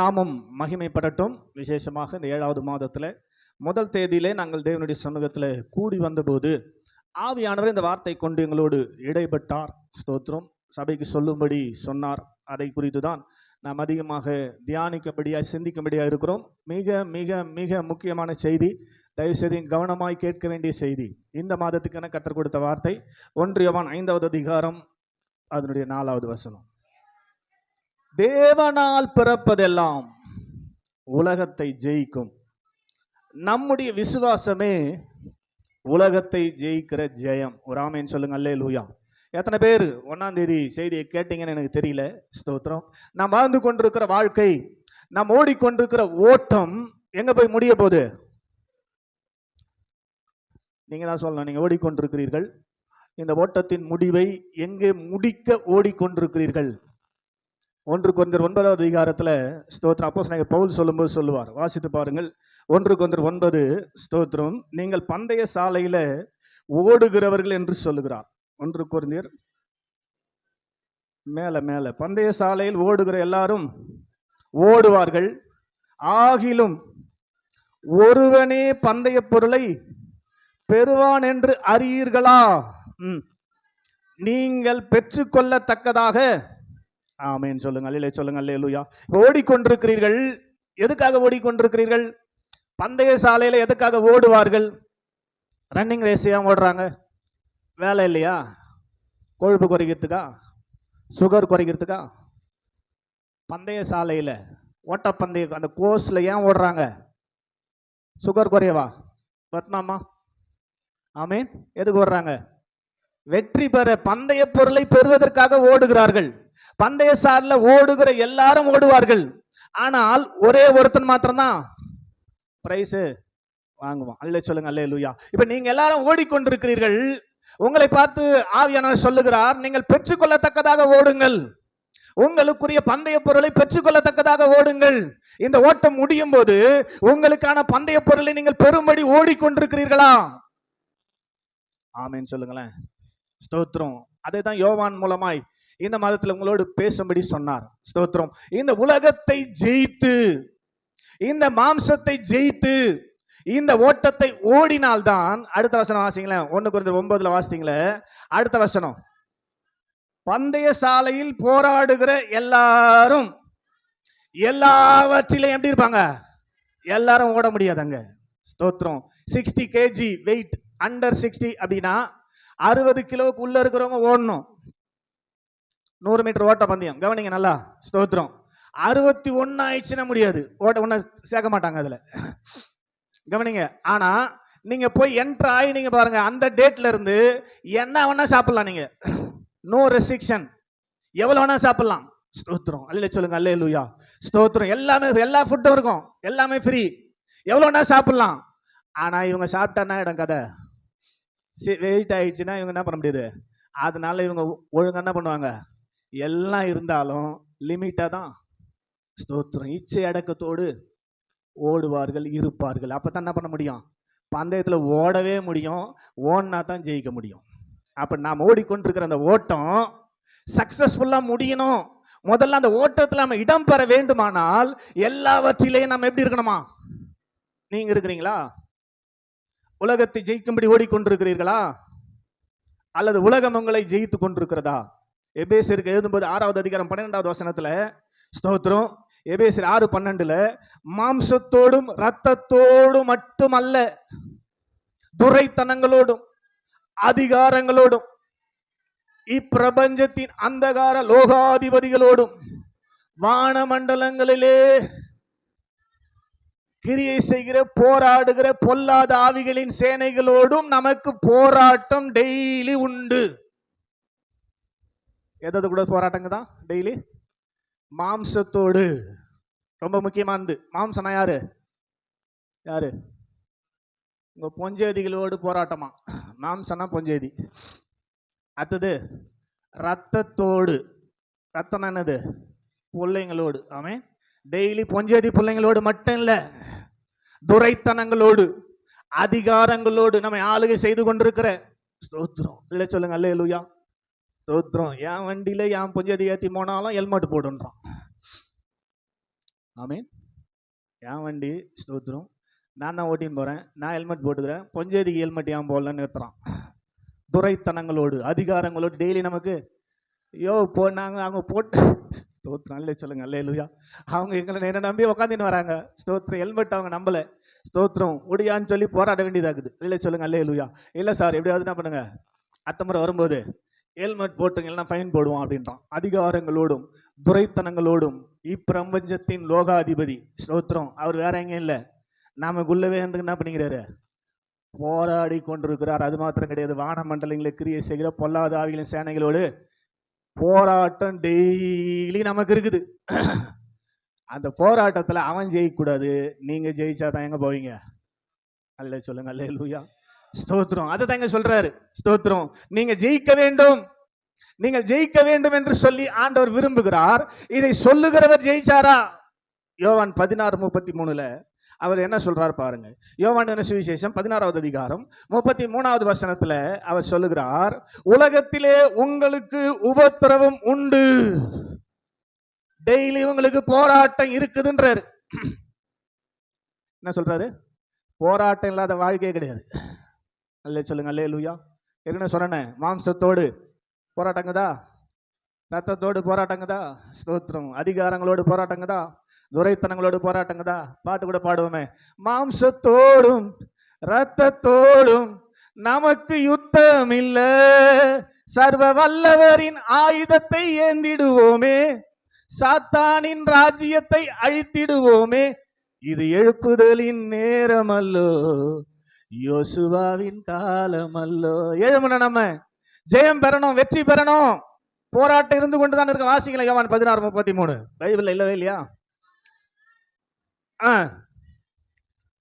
நாமும் மகிமைப்படட்டும். விசேஷமாக இந்த 7வது மாதத்தில் முதல் தேதியிலே நாங்கள் தேவனுடைய சமூகத்தில் கூடி வந்தபோது ஆவியானவர் இந்த வார்த்தை கொண்டு எங்களோடு இடைப்பட்டார். ஸ்தோத்திரம். சபைக்கு சொல்லும்படி சொன்னார். அதை குறித்து தான் நாம் அதிகமாக தியானிக்கும்படியாக சிந்திக்கும்படியாக இருக்கிறோம். மிக மிக மிக முக்கியமான செய்தி. தயவுசெய்து கவனமாய் கேட்க வேண்டிய செய்தி. இந்த மாதத்துக்கான கர்த்தர் கொடுத்த வார்த்தை 1 யோவான் 5வது அதிகாரம் அதனுடைய 4வது வசனம். தேவனால் பிறப்பதெல்லாம் உலகத்தை ஜெயிக்கும். நம்முடைய விசுவாசமே உலகத்தை ஜெயிக்கிற ஜெயம். ஒரு ஆமேன் சொல்லுங்க. அல்லேலூயா. எத்தனை பேர் 1ஆம் தேதி செய்தியை கேட்டீங்கன்னு எனக்கு தெரியல. ஸ்தோத்திரம். நாம் வாழ்ந்து கொண்டிருக்கிற வாழ்க்கை, நாம் ஓடிக்கொண்டிருக்கிற ஓட்டம் எங்க போய் முடிய போகுது? நீங்க தான் சொல்லணும். நீங்க ஓடிக்கொண்டிருக்கிறீர்கள். இந்த ஓட்டத்தின் முடிவை எங்கே முடிக்க ஓடிக்கொண்டிருக்கிறீர்கள்? 1 கொரிந்தியர் 9வது அதிகாரத்தில் ஸ்தோத்திரம் அப்போஸ்தலனாகிய பவுல் சொல்லும்போது சொல்லுவார். வாசித்து பாருங்கள். 1 கொரிந்தியர் 9 ஸ்தோத்திரம். நீங்கள் பந்தய சாலையில் ஓடுகிறவர்கள் என்று சொல்லுகிறார். 1 கொரிந்தியர் மேல பந்தய சாலையில் ஓடுகிற எல்லாரும் ஓடுவார்கள், ஆகிலும் ஒருவனே பந்தய பொருளை பெறுவான் என்று அறியீர்களா? நீங்கள் பெற்றுக்கொள்ளத்தக்கதாக. ஆமென் சொல்லுங்க. அல்லேலூயா சொல்லுங்க. அல்லேலூயா. ஓடிக்கொண்டிருக்கிறீர்கள். எதுக்காக ஓடிக்கொண்டிருக்கிறீர்கள்? பந்தய சாலையில் எதுக்காக ஓடுவார்கள்? ரன்னிங் ரேஸ் ஏன் ஓடுறாங்க? வேலை இல்லையா? கொழுப்பு குறைக்கிறதுக்கா? சுகர் குறைக்கிறதுக்கா? பந்தய சாலையில் ஓட்டப்பந்தய அந்த கோர்ஸில் ஏன் ஓடுறாங்க? சுகர் குறையவா? பத்மாமா ஆமேன். எதுக்கு ஓடுறாங்க? வெற்றி பெற, பந்தய பொருளை பெறுவதற்காக ஓடுகிறார்கள். பந்தய சாலையில் ஓடுகிற எல்லாரும் ஓடுவார்கள். ஆனால் ஒரே ஒருத்தன் மாத்திரம்தான் பிரைஸ் வாங்குவான். அல்லே சொல்லுங்க. அல்லேலூயா. இப்ப நீங்க எல்லாரும் ஓடிக்கொண்டிருக்கிறீர்கள். உங்களை பார்த்து ஆவியானவர் சொல்லுகிறார், நீங்கள் பெற்றுக்கொள்ளத்தக்கதாக ஓடுங்கள். உங்களுக்குரிய பந்தய பொருளை பெற்றுக்கொள்ளத்தக்கதாக ஓடுங்கள். இந்த ஓட்டம் முடியும் போது உங்களுக்கான பந்தய பொருளை நீங்கள் பெறும்படி ஓடிக்கொண்டிருக்கிறீர்களா? ஆமென் சொல்லுங்களேன். ஸ்தோத்திரம். அதை தான் யோவான் மூலமாய் இந்த மாதத்தில் உங்களோடு பேசும்படி சொன்னார். ஸ்தோத்திரம். இந்த உலகத்தை ஜெயித்து, இந்த மாம்சத்தை ஜெயித்து, இந்த ஓட்டத்தை ஓடினால்தான். அடுத்த வசனம் வாசிங்களேன். 1 கொரிந்தியர் 9 வாசிங்களே. அடுத்த வசனம். பந்தய சாலையில் போராடுகிற எல்லாரும் எல்லாவற்றிலும் எப்படி இருப்பாங்க? எல்லாரும் ஓட முடியாதாங்க. ஸ்தோத்திரம். 60 kg வெயிட், அண்டர் 60 அப்படின்னா 60 கிலோவுக்கு உள்ள இருக்கிறவங்க ஓடணும். 100 மீட்டர் ஓட்ட பந்தயம். கவனிங்க நல்லா. ஸ்தோத்திரம். 61 ஆயிடுச்சுன்னா முடியாது. ஓட்ட ஒன்ன சேர்க்க மாட்டாங்க அதுல. கவனிங்க. ஆனா நீங்க போய் என்ட்ரு ஆகி நீங்க பாருங்க, அந்த டேட்ல இருந்து என்ன வேணா சாப்பிடலாம். நீங்க நோ ரெஸ்ட்ரிக்ஷன், எவ்வளவு வேணா சாப்பிடலாம். ஸ்தோத்திரம். அல்லேலூயா சொல்லுங்க. அல்லேலூயா. ஸ்தோத்திரம். எல்லாமே, எல்லா ஃபுட்டும் இருக்கும், எல்லாமே ஃப்ரீ, எவ்வளவு வேணா சாப்பிடலாம். ஆனா இவங்க சாப்பிட்டானா இடம் கதை வெயிட் ஆயிடுச்சுன்னா இவங்க என்ன பண்ண முடியாது. அதனால இவங்க ஒழுங்கா என்ன பண்ணுவாங்க? எல்லாம் இருந்தாலும் லிமிட்டா தான். ஸ்தோத்திரம். இச்சை அடக்கத்தோடு ஓடுவார்கள், இருப்பார்கள். அப்பதான் என்ன பண்ண முடியும்? பந்தயத்தில் ஓடவே முடியும். ஓடினா தான் ஜெயிக்க முடியும். அப்ப நாம் ஓடிக்கொண்டிருக்கிற அந்த ஓட்டம் சக்சஸ்ஃபுல்லா முடியணும். முதல்ல அந்த ஓட்டத்தில் நம்ம இடம் பெற வேண்டுமானால் எல்லாவற்றிலேயும் நம்ம எப்படி இருக்கணுமா? நீங்க இருக்கிறீங்களா? உலகத்தை ஜெயிக்கும்படி ஓடிக்கொண்டிருக்கிறீர்களா? அல்லது உலகம் உங்களை ஜெயித்து கொண்டிருக்கிறதா? எபேசியருக்கு எழுதும்போது 6வது அதிகாரம் 12வது வசனத்துல ஸ்தோத்திரம். எபேசியர் 6:12 மாம்சத்தோடும் இரத்தத்தோடும் மட்டுமல்ல, துரைத்தனங்களோடும் அதிகாரங்களோடும் இப்பிரபஞ்சத்தின் அந்தகார லோகாதிபதிகளோடும் வானமண்டலங்களிலே கிரியை செய்கிற போராடுகிற பொல்லாத ஆவிகளின் சேனைகளோடும் நமக்கு போராட்டம் டெய்லி உண்டு. எதாவது கூட போராட்டங்க தான் டெய்லி. மாம்சத்தோடு ரொம்ப முக்கியமானது. மாம்சனா யாரு? யாரு? உங்க பொஞ்சேதிகளோடு போராட்டமா? மாம்சனா பொஞ்சேதி. அடுத்தது ரத்தத்தோடு. ரத்தம் என்னது? பிள்ளைங்களோடு. ஆமென். டெய்லி பொஞ்சேதி பிள்ளைங்களோடு மட்டும் இல்ல, துரைத்தனங்களோடு அதிகாரங்களோடு நம்ம ஆளுகை செய்து கொண்டிருக்கிற. ஸ்தோத்திரம். இல்லை சொல்லுங்க. அல்லேலூயா. ஸ்தோத்திரம். என் வண்டியில என் பொஞ்சேதி ஏற்றி போனாலும் ஹெல்மெட் போடுன்றான். ஆமீன். என் வண்டி ஸ்தோத்திரம், நான் தான் ஓட்டின்னு போகிறேன், நான் ஹெல்மெட் போட்டுக்கிறேன், பொஞ்சேரிக்கு ஹெல்மெட் ஏன் போடலன்னு நிறுத்துறான். துரைத்தனங்களோடு அதிகாரங்களோடு டெய்லி நமக்கு நாங்கள் அவங்க போட்டு ஸ்தோத்திரம் இல்லை சொல்லுங்க அல்லேலூயா. அவங்க எங்களை என்ன நம்பி உட்காந்துன்னு வராங்க. ஸ்தோத்திரம், ஹெல்மெட் அவங்க நம்பலை. ஸ்தோத்திரம், ஒடியான்னு சொல்லி போராட வேண்டியதாகுது. இல்லை சொல்லுங்க அல்லேலூயா. இல்லை சார் எப்படியாவது என்ன பண்ணுங்க, அடுத்த முறை வரும்போது ஹெல்மெட் போட்டுங்க இல்லைன்னா ஃபைன் போடுவோம் அப்படின்றான். அதிகாரங்களோடும் துரைத்தனங்களோடும் இப்பிரபஞ்சத்தின் லோகாதிபதி ஸ்தோத்திரம், அவர் வேற எங்கேயும் இல்லை, நமக்குள்ளவே வந்து என்ன பண்ணிக்கிறாரு, போராடி கொண்டிருக்கிறார். அது மாத்திரம் கிடையாது, வான மண்டலங்களை கிரியை செய்கிற பொல்லாத ஆவிகளின் சேனைகளோடு போராட்டம் டெய்லி நமக்கு இருக்குது. அந்த போராட்டத்தில் அவன் ஜெயிக்கக்கூடாது, நீங்க ஜெயிச்சாதான் எங்க போவீங்க? அல்ல சொல்லுங்க அல்லேலூயா. ஸ்தோத்திரம், அதை தாங்க சொல்றாரு. ஸ்தோத்திரம், நீங்க ஜெயிக்க வேண்டும், நீங்கள் ஜெயிக்க வேண்டும் என்று சொல்லி ஆண்டவர் விரும்புகிறார். இதை சொல்லுகிறவர் ஜெயிச்சாரா? யோவான் 16:33 அவர் என்ன சொல்றார் பாருங்க. யோவான் சுவிசேஷம் 16வது அதிகாரம் 33வது வசனத்துல அவர் சொல்லுகிறார், உலகத்திலே உங்களுக்கு உபத்திரவம் உண்டு. டெய்லி உங்களுக்கு போராட்டம் இருக்குதுன்றாரு. என்ன சொல்றாரு? போராட்டம் இல்லாத வாழ்க்கையே கிடையாது. அல்லே சொல்லுங்க அல்லேலூயா. என்ன சொன்னேன், மாம்சத்தோடு போராட்டங்கதா, ரத்தத்தோடு போராட்டங்கதா, ஸ்தோத்திரம், அதிகாரங்களோடு போராட்டங்கதா, துரைத்தனங்களோடு போராட்டங்கதா. பாட்டு கூட பாடுவோமே, மாம்சத்தோடும் ரத்தத்தோடும் நமக்கு யுத்தம் இல்ல, சர்வ வல்லவரின் ஆயுதத்தை ஏந்திடுவோமே, சாத்தானின் ராஜ்யத்தை அழித்திடுவோமே, இது எழுப்புதலின் நேரம் அல்லோ, யோசுவாவின் காலம் அல்லோ. எழுமன நம்ம ஜெயம் பெறணும், வெற்றி பெறணும். போராட்டம் இருந்து கொண்டுதான் இருக்க. வாசிங்களா யோவான் 16:33 பைபிள்ல இல்லவே இல்லையா?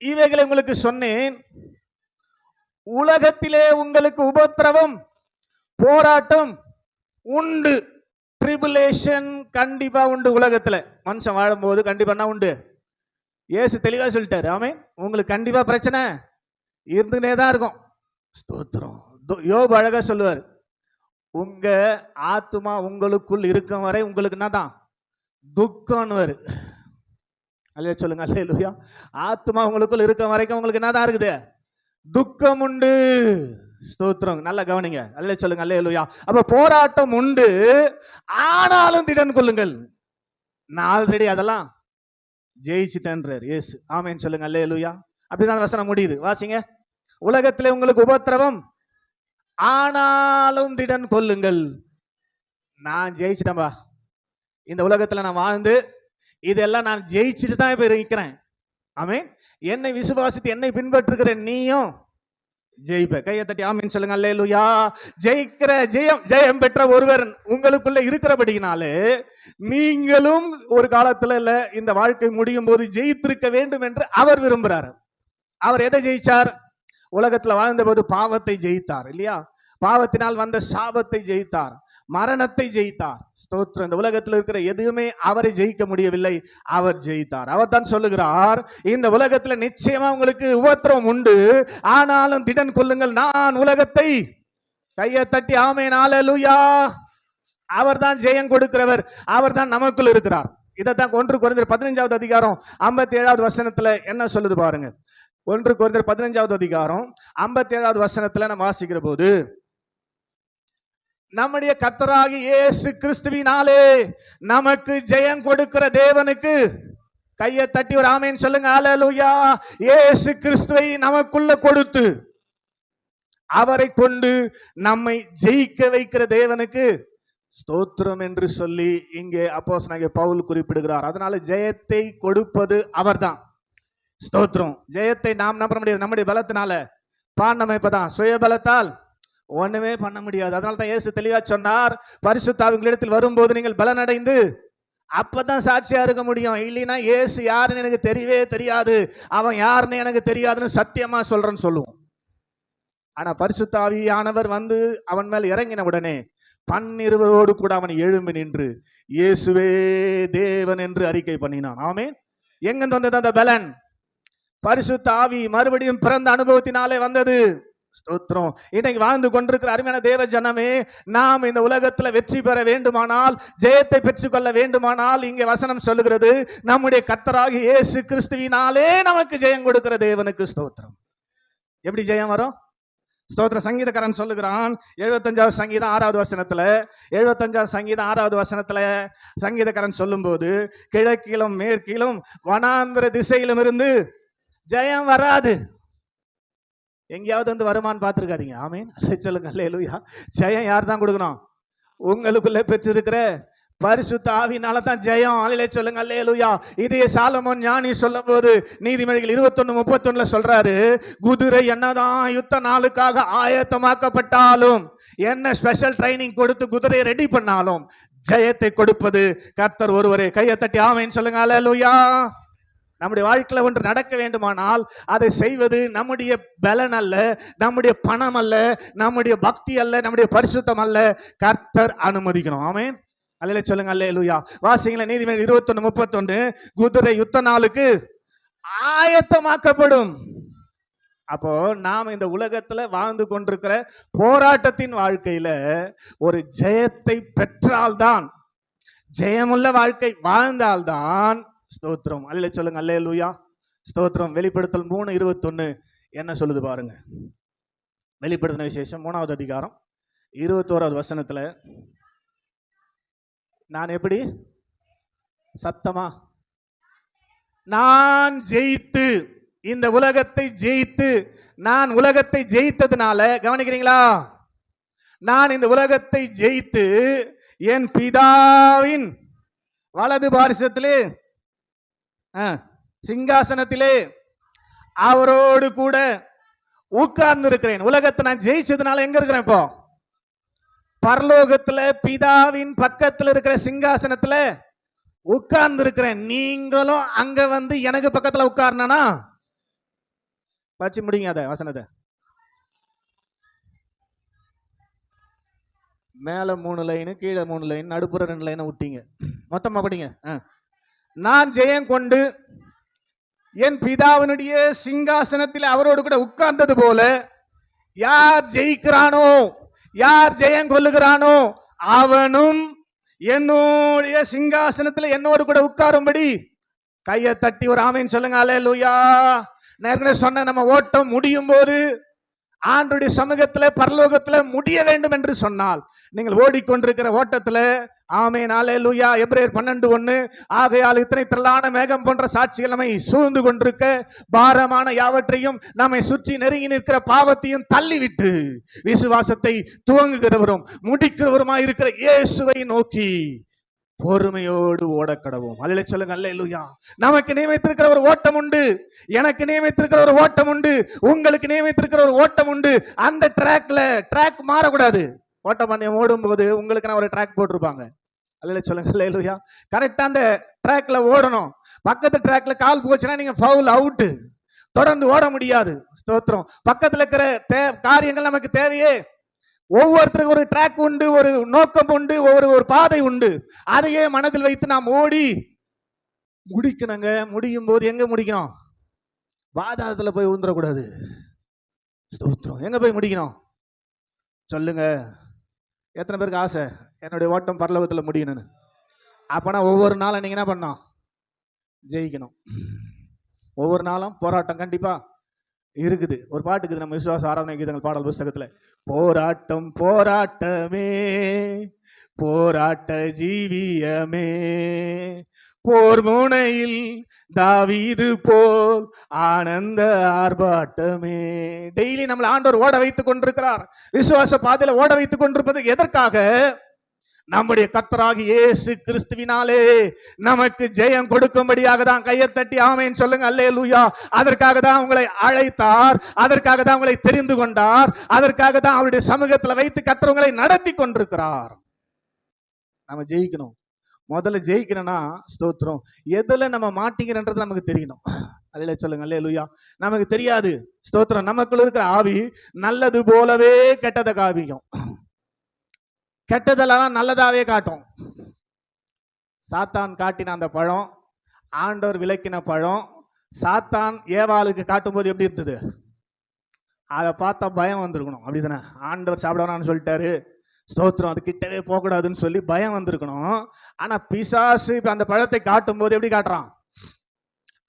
இவைகளை உங்களுக்கு சொன்னேன், உலகத்திலே உங்களுக்கு உபத்திரவம் போராட்டம் உண்டு. ட்ரிபுலேஷன் கண்டிப்பா உண்டு. உலகத்துல மனுஷன் வாழும்போது கண்டிப்பா உண்டு. இயேசு தெளிவா சொல்லிட்டாரு. ஆமே, உங்களுக்கு கண்டிப்பா பிரச்சனை இருந்துனே தான் இருக்கும். ஸ்தோத்திரம். யோபு அழகா சொல்லுவார், உங்க ஆத்துமா உங்களுக்குள் இருக்கும் வரை உங்களுக்கு என்னதான் துக்கம்னு. அல்லே சொல்லுங்க அல்லேலூயா. ஆத்துமா உங்களுக்குள் இருக்க வரைக்கும் உங்களுக்கு என்னதான் இருக்குது? துக்கம் உண்டு. ஸ்தோத்திரம், நல்லா கவனிங்க. அல்லே சொல்லுங்க அல்லேலூயா. அப்ப போராட்டம் உண்டு, ஆனாலும் திடன் கொள்ளுங்கள், நான் ஆல்ரெடி அதெல்லாம் ஜெயிச்சிட்டேன்றார் இயேசு. ஆமேன்னு சொல்லுங்க அல்லேலூயா. அப்படிதான் வசனம் முடியுது. வாசிங்க, உலகத்திலே உங்களுக்கு உபத்திரவம், ஆனாலும் திடன் கொள்ளுங்கள், நான் ஜெயிச்சிட்டேன்பா. இந்த உலகத்துல நான் வாழ்ந்து இதெல்லாம் நான் ஜெயிச்சுட்டு தான் இப்ப இருக்கிறேன். ஆமென். என்னை விசுவாசித்து என்னை பின்பற்றுகிற நீயும் ஜெயிப்ப. கையை தட்டி ஆமென் சொல்லுங்க அல்லேலூயா. ஜெயிக்கிற ஜெயம் பெற்ற ஒருவர் உங்களுக்குள்ள இருக்கிறபடினாலே நீங்களும் ஒரு காலத்துல இல்ல இந்த வாழ்க்கை முடியும் போது ஜெயித்திருக்க வேண்டும் என்று அவர் விரும்புகிறார். அவர் எதை ஜெயிச்சார்? உலகத்துல வாழ்ந்த போது பாவத்தை ஜெயித்தார் இல்லையா? பாவத்தினால் வந்த சாபத்தை ஜெயித்தார், மரணத்தை ஜெயித்தார். ஸ்தோத்திரம். இந்த உலகத்தில் இருக்கிற எதுவுமே அவரை ஜெயிக்க முடியவில்லை, அவர் ஜெயித்தார். அவர் தான் சொல்லுகிறார், இந்த உலகத்துல நிச்சயமா உங்களுக்கு உபத்திரவம் உண்டு, ஆனாலும் திடன் கொள்ளுங்கள், நான் உலகத்தை. கையை தட்டி ஆமென் அல்லேலூயா. அவர் தான் ஜெயம் கொடுக்கிறவர், அவர் தான் நமக்குள் இருக்கிறார். இதைத்தான் 1 கொரிந்தியர் 15வது அதிகாரம் 57வது வசனத்துல என்ன சொல்லுது பாருங்க. 1 கொரிந்தியர் 15வது அதிகாரம் 57வது வசனத்துல நம்ம வாசிக்கிற போது, நம்முடைய கர்த்தராகிய இயேசு கிறிஸ்துவினாலே நமக்கு ஜெயம் கொடுக்கிற தேவனுக்கு, கையை தட்டி ஒரு ஆமென் சொல்லுங்க அல்லேலூயா. இயேசு கிறிஸ்துவை நமக்குள்ள கொடுத்து அவரை கொண்டு நம்மை ஜெயிக்க வைக்கிற தேவனுக்கு ஸ்தோத்திரம் என்று சொல்லி இங்கே அப்போஸ்தலனாகிய பவுல் குறிப்பிடுகிறார். அதனால ஜெயத்தை கொடுப்பது அவர்தான். ஸ்தோத்திரம். ஜெயத்தை நாம் நம்ப முடியாது நம்முடைய பலத்தினால, பாண்டமைப்பதான் சுய பலத்தால் ஒண்ணுமே பண்ண முடியாது. அதனால தான் இயேசு தெளிவா சொன்னார், பரிசுத்த ஆவி உங்களிடத்தில் வரும்போது நீங்கள் பலனடைந்து அப்பதான் சாட்சியா இருக்க முடியும். இல்லைன்னா இயேசு யாருன்னு எனக்கு தெரியவே தெரியாது, அவன் யாருன்னு எனக்கு தெரியாதுன்னு சத்தியமா சொல்றேன்னு சொல்லுவோம். ஆனா பரிசுத்த ஆவியானவர் வந்து அவன் மேல் இறங்கின உடனே 12 கூட அவன் எழும்பி நின்று இயேசுவே தேவன் என்று அறிக்கை பண்ணினான். ஆமென். எங்க வந்தது அந்த பலன்? பரிசுத்த ஆவி மறுபடியும் பிறந்த அனுபவத்தினாலே வந்தது. ஸ்தோத்திரம். இன்னைக்கு வாழ்ந்து கொண்டிருக்கிற அருமையான தேவ ஜனமே, நாம் இந்த உலகத்தில் வெற்றி பெற வேண்டுமானால், ஜெயத்தை பெற்றுக்கொள்ள வேண்டுமானால், இங்கே வசனம் சொல்லுகிறது, நம்முடைய கர்த்தராகிய இயேசு கிறிஸ்துவினாலே நமக்கு ஜெயம் கொடுக்கிற தேவனுக்கு ஸ்தோத்திரம். எப்படி ஜெயம் வரும்? ஸ்தோத்திர. சங்கீதக்காரன் சொல்லுகிறான் 75வது சங்கீதம் 6வது வசனத்துல, 75வது சங்கீதம் 6வது வசனத்துல சங்கீதக்காரன் சொல்லும் போது, கிழக்கிலும் மேற்கிலும் வனாந்திர திசையிலும் இருந்து ஜெயம் வராது. எங்கேயாவது வந்து வருமானு பார்த்துருக்காதீங்க. ஆமீன் சொல்லுங்க. அல்லேலூயா. ஜெயம் யார் தான் கொடுக்கணும்? உங்களுக்குள்ள பெற்றிருக்கிற பரிசுத்த ஆவியினால தான் ஜெயம். அல்லேலூயா சொல்லுங்க. அல்லேலூயா. இதே சாலமோன் ஞானி சொல்லும் போது நீதிமொழிகள் 21:31 சொல்றாரு, குதிரை என்னதான் யுத்த நாளுக்காக ஆயத்தமாக்கப்பட்டாலும், என்ன ஸ்பெஷல் ட்ரைனிங் கொடுத்து குதிரையை ரெடி பண்ணாலும், ஜெயத்தை கொடுப்பது கர்த்தர் ஒருவரே. கையை தட்டி ஆமீன் சொல்லுங்க. அல்லேலூயா. நம்முடைய வாழ்க்கையில் ஒன்று நடக்க வேண்டுமானால் அதை செய்வது நம்முடைய பலன் அல்ல, நம்முடைய பணம் அல்ல, நம்முடைய பக்தி அல்ல, நம்முடைய பரிசுத்தம் அல்ல, கர்த்தர் அனுமதிக்கணும். ஆமென். அல்லேலூயா சொல்லுங்க. அல்லேலூயா. வாசிங்களேன் நீதிமொழிகள் 21:31, குதிரை யுத்த நாளுக்கு ஆயத்தமாக்கப்படும். அப்போ நாம் இந்த உலகத்துல வாழ்ந்து கொண்டிருக்கிற போராட்டத்தின் வாழ்க்கையில ஒரு ஜெயத்தை பெற்றால்தான், ஜெயமுள்ள வாழ்க்கை வாழ்ந்தால்தான் ஸ்தோத்திரம். அல்லேலூயா சொல்லுங்க. அல்லேலூயா ஸ்தோத்திரம். வெளிப்படுத்தல் 3:21 என்ன சொல்லுது பாருங்க. வெளிப்படுத்தின விசேஷம் 3வது அதிகாரம் 21வது வசனத்துல, நான் எப்படி சத்தமா, நான் ஜெயித்து, இந்த உலகத்தை ஜெயித்து, நான் உலகத்தை ஜெயித்ததுனால, கவனிக்கிறீங்களா, நான் இந்த உலகத்தை ஜெயித்து என் பிதாவின் வலது பாரிசத்திலே சிங்காசனத்திலே அவரோடு கூட உட்கார்ந்து இருக்கிறேன். உலகத்தை நான் ஜெயிச்சதுனால எங்க இருக்கிறேன்? இப்போ பரலோகத்துல பிதாவின் பக்கத்துல இருக்கிற சிங்காசனத்துல உட்கார்ந்து இருக்கிறேன். நீங்களும் அங்க வந்து எனக்கு பக்கத்துல உட்கார்னா படிச்சு முடிங்க அத வசனத்தை. மேல 3 லைன், கீழே 3 லைன், நடுப்புற 2 லைனை விட்டீங்க. மொத்தமா படிங்க. நான் ஜெயம் கொண்டு என் பிதாவினுடைய சிங்காசனத்தில் அவரோடு கூட உட்கார்ந்தது போல, யார் ஜெயிக்கிறானோ, யார் ஜெயம் கொள்ளுகிறானோ, அவனும் என்னுடைய சிங்காசனத்தில் என்னோடு கூட உட்காரும்படி கையை தட்டி ஒரு ஆமீன் சொல்லுங்க. அல்லேலூயா. நான் சொன்ன, நம்ம ஓட்டம் முடியும் போது ஆண்டவருடைய சமூகத்தில் பரலோகத்தில் முடிய வேண்டும் என்று சொன்னால், நீங்கள் ஓடிக்கொண்டிருக்கிற ஓட்டத்தில் ஆமென் அல்லேலூயா. எபிரேயர் 12:1, ஆகையால் இத்தனை திரளான மேகம் போன்ற சாட்சிகள் நம்மை சூழ்ந்து கொண்டிருக்க, பாரமான யாவற்றையும் நம்மை சுற்றி நெருங்கி நிற்கிற பாவத்தையும் தள்ளிவிட்டு விசுவாசத்தை துவங்குகிறவரும் முடிக்கிறவருமாய் இருக்கிற இயேசுவை நோக்கி பொறுமையோடு ஓடக்கடவும். அல்லேலூயா சொல்லுங்க. அல்லேலூயா. நமக்கு நியமித்திருக்கிற ஒரு ஓட்டம் உண்டு, எனக்கு நியமித்திருக்கிற ஒரு ஓட்டம் உண்டு, உங்களுக்கு நியமித்திருக்கிற ஒரு ஓட்டம் உண்டு. அந்த ட்ராக் மாறக்கூடாது. ஓட்டம் பந்தயம் ஓடும் போது உங்களுக்கு நான் ஒரு ட்ராக் போட்டிருப்பாங்க. அல்லேலூயா சொல்லுங்க. அல்லேலூயா. கரெக்டா அந்த ட்ராக்ல ஓடணும். பக்கத்து ட்ராக்ல கால் போச்சுன்னா நீங்க ஃபவுல், அவுட், தொடர்ந்து ஓட முடியாது. ஸ்தோத்திரம். பக்கத்துல இருக்கிற காரியங்கள் நமக்கு தேவையே. ஒவ்வொருத்தருக்கும் ஒரு ட்ராக் உண்டு, ஒரு நோக்கம் உண்டு, ஒரு பாதை உண்டு. அதையே மனதில் வைத்து நாம் ஓடி முடிக்கணுங்க. முடியும் போது எங்க முடிக்கணும்? பாதாளத்துல போய் விழுந்துடக்கூடாது. ஸ்தோத்திரம். எங்க போய் முடிக்கணும் சொல்லுங்க. எத்தனை பேருக்கு ஆசை என்னுடைய ஓட்டம் பரலோகத்துல முடியணும்னு? அப்பனா ஒவ்வொரு நாளும் நீங்க என்ன பண்ணணும்? ஜெயிக்கணும். ஒவ்வொரு நாளும் போராட்டம் கண்டிப்பா இருக்குது. ஒரு பாட்டுக்குது நம்ம விசுவாச ஆராதனை கீதங்கள் பாடல் புஸ்தகத்துல, போராட்டம் போராட்டமே போராட்ட ஜீவியமே, போர் முனையில் தாவீது போல் ஆனந்த ஆர்ப்பாட்டமே. டெய்லி நம்மளை ஆண்டவர் ஓட வைத்துக் கொண்டிருக்கிறார். விசுவாச பாதையில ஓட வைத்துக் கொண்டிருப்பது எதற்காக? நம்முடைய கர்த்தராகிய இயேசு கிறிஸ்துவினாலே நமக்கு ஜெயம் கொடுக்கும்படியாக தான். கையை தட்டி ஆமென் சொல்லுங்க. அல்லேலூயா. அதற்காக தான் உங்களை அழைத்தார், அதற்காக தான் உங்களை தெரிந்து கொண்டார், அதற்காக தான் அவருடைய சமூகத்தில் வைத்து கர்த்தர் உங்களை நடத்தி கொண்டிருக்கிறார். நம்ம ஜெயிக்கணும். முதல்ல ஜெயிக்கணும்னா ஸ்தோத்திரம், எதுல நம்ம மாட்டிக்கிறன்றது நமக்கு தெரியணும். அல்லேலூயா சொல்லுங்க. அல்லேலூயா. நமக்கு தெரியாது. ஸ்தோத்திரம். நமக்குள்ள இருக்கிற ஆவி நல்லது போலவே கெட்டதை காமிக்கும், கெட்டதெல்லாம் நல்லதாவே காட்டும். சாத்தான் காட்டின அந்த பழம், ஆண்டவர் விலக்கின பழம், சாத்தான் ஏவாளுக்கு காட்டும் போது எப்படி இருந்தது? அதை பார்த்தா பயம் வந்திருக்கணும், அப்படிதானே? ஆண்டவர் சாப்பிட வேணாம்னு சொல்லிட்டாரு, ஸ்தோத்திரம், அது கிட்டவே போகக்கூடாதுன்னு சொல்லி பயம் வந்திருக்கணும். ஆனா பிசாசு இப்ப அந்த பழத்தை காட்டும் போது எப்படி காட்டுறான்?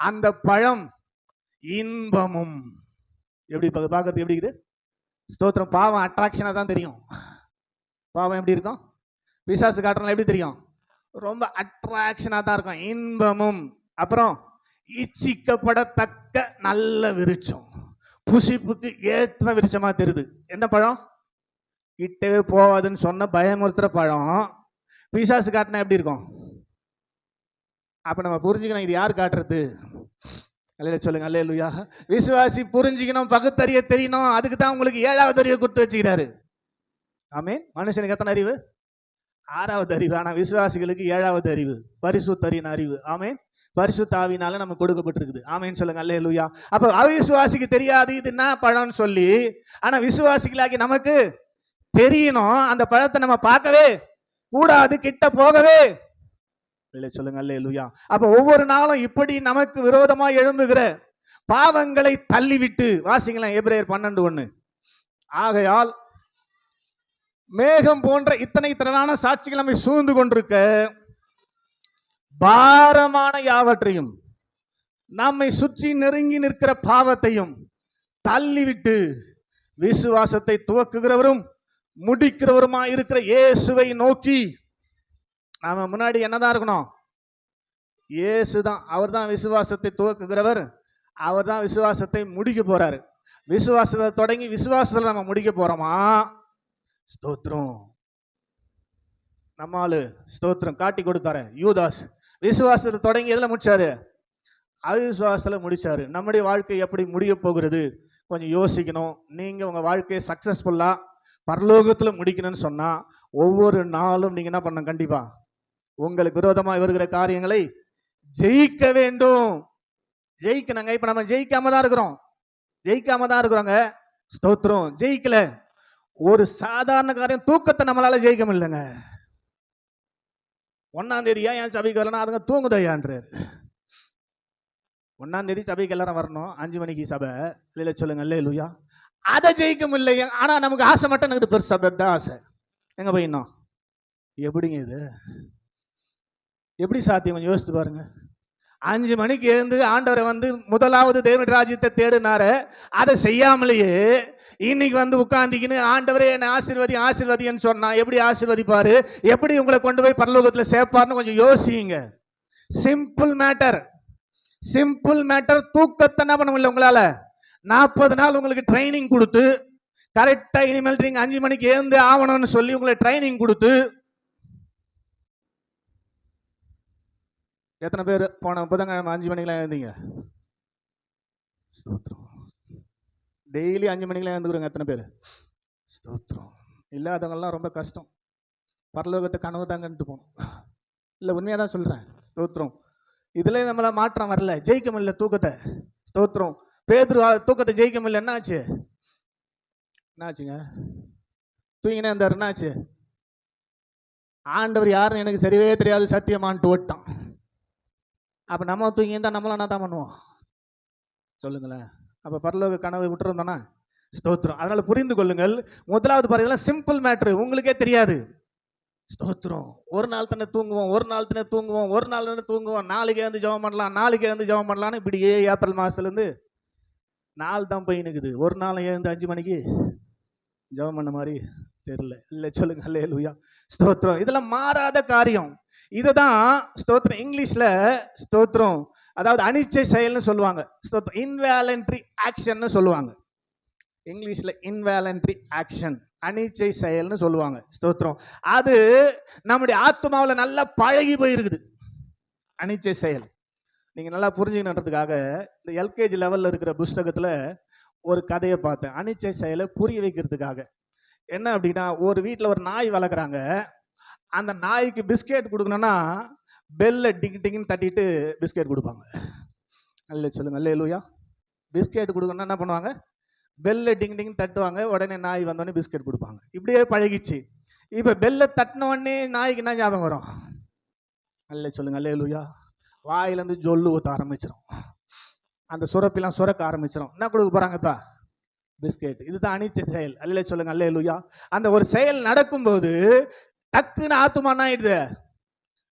அந்த பழம் இன்பமும். எப்படி பார்க்கறது எப்படி இருக்குது? ஸ்தோத்திரம். பாவம் அட்ராக்ஷனா தான் தெரியும். பாவம் எப்படி இருக்கும்? பிசாசு காட்டுறதுல எப்படி தெரியும்? ரொம்ப அட்ராக்ஷனா தான் இருக்கும். இன்பமும், அப்புறம் இச்சிக்கப்படத்தக்க நல்ல விருட்சம், புசிப்புக்கு ஏற்ற விருட்சமா தெரியுது. என்ன பழம்? கிட்டவே போவாதுன்னு சொன்ன பயமுறுத்துற பழம். பிசாசு காட்டினா எப்படி இருக்கும்? அப்ப நம்ம புரிஞ்சுக்கணும், இது யார் காட்டுறது? அல்லேலூயா சொல்லுங்க, அல்லேலூயா. விசுவாசி புரிஞ்சுக்கணும், பகுத்தறிய தெரியணும். அதுக்கு தான் உங்களுக்கு 7வது அறிவை கொடுத்து வச்சுக்கிறாரு. ஆமென். மனுஷனுக்கு எத்தனை அறிவு? 6வது அறிவு. ஆனா விசுவாசிகளுக்கு 7வது அறிவு, பரிசுத்தரின் அறிவு. ஆமென். பரிசுத்த ஆவியினால நமக்கு கொடுக்கப்பட்டிருக்குது. ஆமென் சொல்லுங்க, அல்லேலூயா. அப்ப அவிசுவாசிக்கு தெரியாது இது என்ன பழம்னு சொல்லி, ஆனா விசுவாசிகளாகி நமக்கு தெரியணும். அந்த பழத்தை நம்ம பார்க்கவே கூடாது, கிட்ட போகவே சொல்லுங்க, அல்லேலூயா. அப்ப ஒவ்வொரு நாளும் இப்படி நமக்கு விரோதமா எழும்புகிற பாவங்களை தள்ளிவிட்டு, வாசிக்கலாம் எபிரேயர் 12:1. ஆகையால் மேகம் போன்ற இத்தனை திரளான சாட்சிகள் நம்மை சூழ்ந்து கொண்டிருக்க, பாரமான யாவற்றையும், நம்மை சுற்றி நெருங்கி நிற்கிற பாவத்தையும் தள்ளிவிட்டு, விசுவாசத்தை துவக்குகிறவரும் முடிக்கிறவருமா இருக்கிற இயேசுவை நோக்கி நாம முன்னாடி என்னதான் இருக்கணும்? இயேசுதான். அவர் தான் விசுவாசத்தை துவக்குகிறவர், அவர் தான் விசுவாசத்தை முடிக்க போறாரு. விசுவாசத்தை தொடங்கி விசுவாசத்துல நம்ம முடிக்க போறோமா? ஸ்தோத்திரம். நம்மாலு ஸ்தோத்திரம் காட்டி கொடுத்தாரு. யூதாஸ் விசுவாசத்தை தொடங்கி எதுல முடிச்சாரு? அவிசுவாசத்துல முடிச்சாரு. நம்முடைய வாழ்க்கை எப்படி முடிய போகிறது? கொஞ்சம் யோசிக்கணும். நீங்க உங்க வாழ்க்கையை சக்சஸ்ஃபுல்லா பரலோகத்துல முடிக்கணும்னு சொன்னா, ஒவ்வொரு நாளும் நீங்க என்ன பண்ணணும்? கண்டிப்பா உங்களுக்கு விரோதமாக வருகிற காரியங்களை ஜெயிக்க வேண்டும். ஜெயிக்கணுங்க. இப்ப நம்ம ஜெயிக்காம தான் இருக்கிறோம், ஜெயிக்காம தான் இருக்கிறோங்க. ஸ்தோத்திரம். ஜெயிக்கல. ஒரு சாதாரண காரியம், தூக்கத்தை நம்மளால ஜெயிக்க முடியலங்க. 1ஆம் தேதியா என் சபைக்கு வரலன்னா அதுங்க தூங்குதையான்றாரு. 1ஆம் தேதி சபைக்கு எல்லாரும் வரணும், 5 மணிக்கு சபை. இல்ல சொல்லுங்க, அல்லேலூயா. அதை ஜெயிக்க முடியல. ஆனா நமக்கு ஆசை மட்டும் எனக்கு பெருசா தான் ஆசை. எங்க போயிடணும்? எப்படிங்க இது? எப்படி சாத்தியம்? கொஞ்சம் யோசித்து பாருங்க. 5 மணிக்கு எழுந்து ஆண்டவரை வந்து முதலாவது தேவனுடைய ராஜ்யத்தை தேடினாரு, அதை செய்யாமலேயே இன்னைக்கு வந்து உட்கார்ந்துக்கின்னு ஆண்டவரே என்னை ஆசீர்வதி ஆசீர்வதின்னு சொன்னா எப்படி ஆசீர்வதிப்பாரு? எப்படி உங்களை கொண்டு போய் பரலோகத்துல சேர்ப்பாருன்னு கொஞ்சம் யோசிங்க. Simple matter, simple matter. தூக்கத்தை என்ன பண்ண முடியல உங்களால? 40 நாள் உங்களுக்கு ட்ரைனிங் கொடுத்து, கரெக்டா இனிமேல் நீங்க 5 மணிக்கு எழுந்து ஆகணும்னு சொல்லி உங்களை ட்ரைனிங் கொடுத்து, எத்தனை பேர் போன புதன்கிழமை 5 மணிக்கெல்லாம் எழுந்தீங்க? ஸ்தோத்திரம். டெய்லி 5 மணிக்கெல்லாம் எழுந்துக்கிறோங்க எத்தனை பேர்? ஸ்தோத்திரம். இல்லாதவங்கெல்லாம் ரொம்ப கஷ்டம். பரலோகத்தை கனவு தாங்கன்ட்டு போகணும். இல்லை, உண்மையாக தான் சொல்கிறேன். ஸ்தோத்திரம். இதில் நம்மள மாற்றம் வரல, ஜெயிக்க முடியல தூக்கத்தை. ஸ்தோத்திரம். பேதுரு தூக்கத்தை ஜெயிக்க முடியல. என்னாச்சு? என்னாச்சுங்க? தூங்கினே இருந்தார். என்னாச்சு? ஆண்டவர் யாருன்னு எனக்கு சரிவே தெரியாது சத்தியமான்ட்டு ஓட்டான். அப்போ நம்ம தூங்கி இருந்தால் நம்மளாம் என்ன தான் பண்ணுவோம்? சொல்லுங்களேன். அப்போ பரலோக கனவை விட்டுருந்தோன்னா ஸ்தோத்திரம். அதனால புரிந்து கொள்ளுங்கள். முதலாவது பாருங்க, சிம்பிள் மேட்ரு, உங்களுக்கே தெரியாது. ஸ்தோத்திரம். ஒரு நாள் தானே தூங்குவோம், ஒரு நாள் தானே தூங்குவோம், ஒரு நாள் தானே தூங்குவோம், நாளைக்கே வந்து ஜெபம் பண்ணலாம், நாளைக்கே வந்து ஜெபம் பண்ணலான்னு இப்படியே ஏப்ரல் மாதத்துலேருந்து நாள் தான் போய் நிற்குது. ஒரு நாள் எழுந்து 5 மணிக்கு ஜெபம் பண்ண மாதிரி தெரியல. இல்லை சொல்லுங்க, அல்லேலூயா. ஸ்தோத்திரம். இதெல்லாம் மாறாத காரியம். இதுதான் ஸ்தோத்திரம். இங்கிலீஷ்ல ஸ்தோத்திரம் அதாவது அனிச்சை செயல்னு சொல்லுவாங்க. ஸ்தோத்திரம். இன்வாலன்ட்ரி ஆக்ஷன் சொல்லுவாங்க. இங்கிலீஷ்ல இன்வாலன்ட்ரி ஆக்ஷன், அனிச்சை செயல்னு சொல்லுவாங்க. ஸ்தோத்திரம். அது நம்முடைய ஆத்மாவில் நல்லா பழகி போயிருக்குது அனிச்சை செயல். நீங்க நல்லா புரிஞ்சுக்கணுன்றதுக்காக இந்த எல்கேஜி லெவல்ல இருக்கிற புஸ்தகத்துல ஒரு கதையை பார்த்தேன், அனிச்சை செயலை புரிய வைக்கிறதுக்காக. என்ன அப்படின்னா, ஒரு வீட்டில் ஒரு நாய் வளர்க்குறாங்க. அந்த நாய்க்கு பிஸ்கெட் கொடுக்கணும்னா பெல்ல டிங் டிங்னு தட்டிட்டு பிஸ்கெட் கொடுப்பாங்க. அல்ல சொல்லுங்க, அல்லேலூயா. பிஸ்கெட் கொடுக்கணும்னா என்ன பண்ணுவாங்க? பெல்ல டிங் டிங் தட்டுவாங்க. உடனே நாய் வந்தோடனே பிஸ்கெட் கொடுப்பாங்க. இப்படியே பழகிச்சு. இப்போ பெல்ல தட்டின உடனே நாய்க்கு என்ன ஞாபகம் வரும்? அல்ல சொல்லுங்க, அல்லேலூயா. வாயிலேருந்து ஜொல்லு ஊற்ற ஆரம்பிச்சிடும். அந்த சுரப்பிலாம் சுரக்க ஆரம்பிச்சிடும். என்ன கொடுக்க போகிறாங்கப்பா? பிஸ்கெட். இதுதான் அனிச்ச செயல். அல்ல சொல்லுங்க அல்லேலூயா. அந்த ஒரு செயல் நடக்கும்போது டக்குன்னு ஆத்துமா என்ன ஆயிடுது,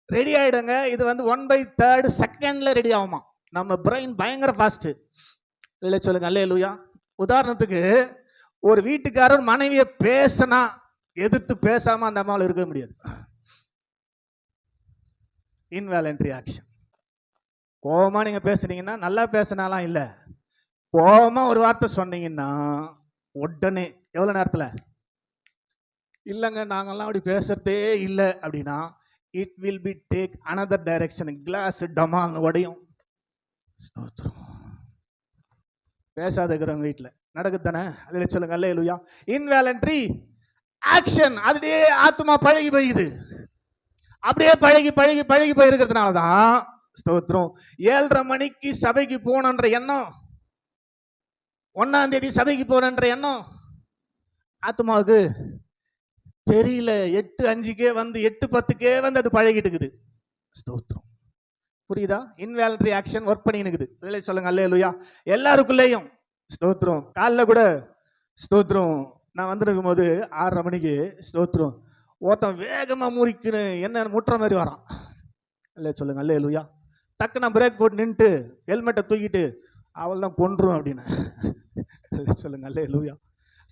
ரெடி ஆயிடுங்க. இது வந்து 1/3 செகண்ட்ல ரெடி ஆகுமா. நம்ம பிரெயின் பயங்கர ஃபாஸ்ட். இல்ல சொல்லுங்க அல்லேலூயா. உதாரணத்துக்கு ஒரு வீட்டுக்காரர் மனைவியை பேசினா எதிர்த்து பேசாம அந்த அம்மாவில் இருக்க முடியாது. Involuntary action. கோபமா நீங்க பேசுனீங்கன்னா, நல்லா பேசினாலாம் இல்ல, கோபமா ஒரு வார்த்தை சொன்னீங்கன்னா உடனே எவ்வளவு நேரத்துல, இல்லைங்க நாங்கெல்லாம் அப்படி பேசுறதே இல்லை அப்படின்னா it will be take another direction. Glass டமால் உடையும். பேசாத இருக்கிறவங்க வீட்டில் நடக்குது தானே. அதில் சொல்லுங்க அல்லேலூயா. Involuntary action. அதுலேயே ஆத்மா பழகி போயுது. அப்படியே பழகி பழகி பழகி போயிருக்கிறதுனால தான் ஸ்தோத்திரம் 7:30 மணிக்கு சபைக்கு போகணுன்ற எண்ணம், 1ஆம் தேதி சபைக்கு போறன்ற எண்ணம் ஆத்மாவுக்கு தெரியல. 8:05 வந்து 8:10 வந்து அது பழகிட்டு இருக்குது. ஸ்தோத்திரம். புரியுதா? இன்வாலண்டரி ஆக்ஷன் ஒர்க் பண்ணினுக்குது. சொல்லுங்க அல்லேலூயா. எல்லாருக்குள்ளேயும் ஸ்தோத்திரம். காலைல கூட ஸ்தோத்திரம் நான் வந்துருக்கும் போது 6:30 மணிக்கு ஸ்தோத்திரம் ஒருத்தன் வேகமா முறிக்குன்னு என்ன முட்டுற மாதிரி வரான். இல்லை சொல்லுங்க அல்லேலூயா. டக்கு நான் பிரேக் போட்டு நின்றுட்டு ஹெல்மெட்டை தூக்கிட்டு அவள் தான் கொன்றும் அப்படின்னு. சொல்லுங்க அல்லேலூயா.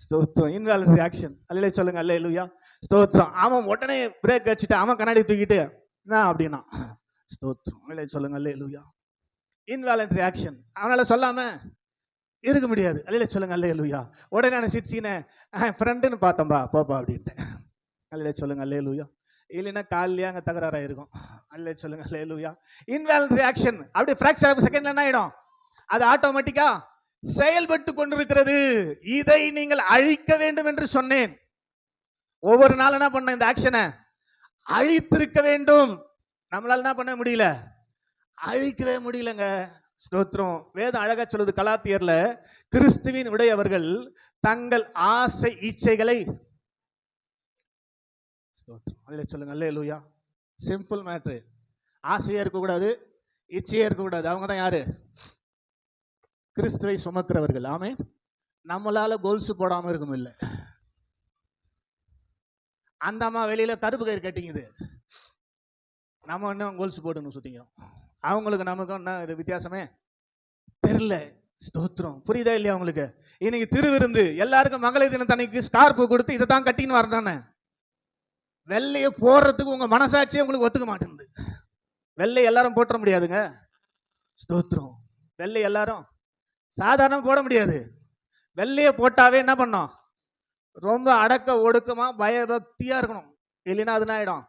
ஸ்தோத்திரம். Involuntary action. அல்லே சொல்லுங்க அல்லேலூயா. ஸ்தோத்திரம். அவன் உடனே பிரேக் அடிச்சுட்டு அவன் கண்ணாடி தூக்கிட்டு என்ன அப்படின்னா ஸ்தோத்திரம். அல்லே சொல்லுங்க அல்லேலூயா. Involuntary action. அவனால சொல்லாம இருக்க முடியாது. அல்லே சொல்லுங்க அல்லேலூயா. உடனே நான் சிரிச்சினே ஃப்ரெண்டுன்னு பார்த்தோம்பா போப்பா அப்படின்ட்டு. அல்லே சொல்லுங்க அல்லேலூயா. இல்லைன்னா காலையிலே அங்கே தகராறாக இருக்கும். அல்லே சொல்லுங்க அல்லேலூயா. இன்வாலண்டரி ஆக்ஷன் அப்படியே ஃப்ராக்ஷன் ஆஃப் செகண்ட்ல என்ன ஆயிடும், அது ஆட்டோமேட்டிக்கா செயல்பட்டு கொண்டிருக்கிறது. இதை நீங்கள் அழிக்க வேண்டும் என்று சொன்னேன். ஒவ்வொரு நாள் என்ன பண்ண, இந்த ஆக்ஷனை அழித்திருக்க வேண்டும். நம்மளால என்ன பண்ண முடியல, அழிக்கவே முடியலங்க. ஸ்தோத்திரம். வேதம் அழகா சொல்லுது கலாத்தியர்ல, கிறிஸ்துவின் உடையவர்கள் தங்கள் ஆசை இச்சைகளை சொல்லுங்க அல்லேலூயா. Simple matter. ஆசையா இருக்கக்கூடாது, இச்சையா இருக்கக்கூடாது. அவங்க தான் யாரு, கிறிஸ்துவை சுமக்கிறவர்கள். ஆமே. நம்மளால கோல்ஸ் போடாம இருக்கும் இல்லை. அந்த அம்மா வெளியில கருப்பு கயிறு கட்டிங்குது, நம்ம இன்னும் கோல்ஸ் போட்டு சுத்திக்கிறோம். அவங்களுக்கு நமக்கும் என்ன வித்தியாசமே தெரியல. ஸ்தோத்திரம். புரியுதா இல்லையா உங்களுக்கு? இன்னைக்கு திருவிருந்து எல்லாருக்கும் மகளிர் தினத்தன்னைக்கு ஸ்கார்ப் கொடுத்து இதை தான் கட்டின்னு வரணும். வெள்ளையை போடுறதுக்கு உங்க மனசாட்சியே உங்களுக்கு ஒத்துக்க மாட்டேங்குது. வெள்ளை எல்லாரும் போட்ட முடியாதுங்க. ஸ்தோத்திரம். வெள்ளை எல்லாரும் சாதாரண போட முடியாது. வெள்ளையை போட்டாவே என்ன பண்ணோம், ரொம்ப அடக்க ஒடுக்கமா பயபக்தியா இருக்கணும். இல்லைன்னா அது என்ன ஆயிடும்,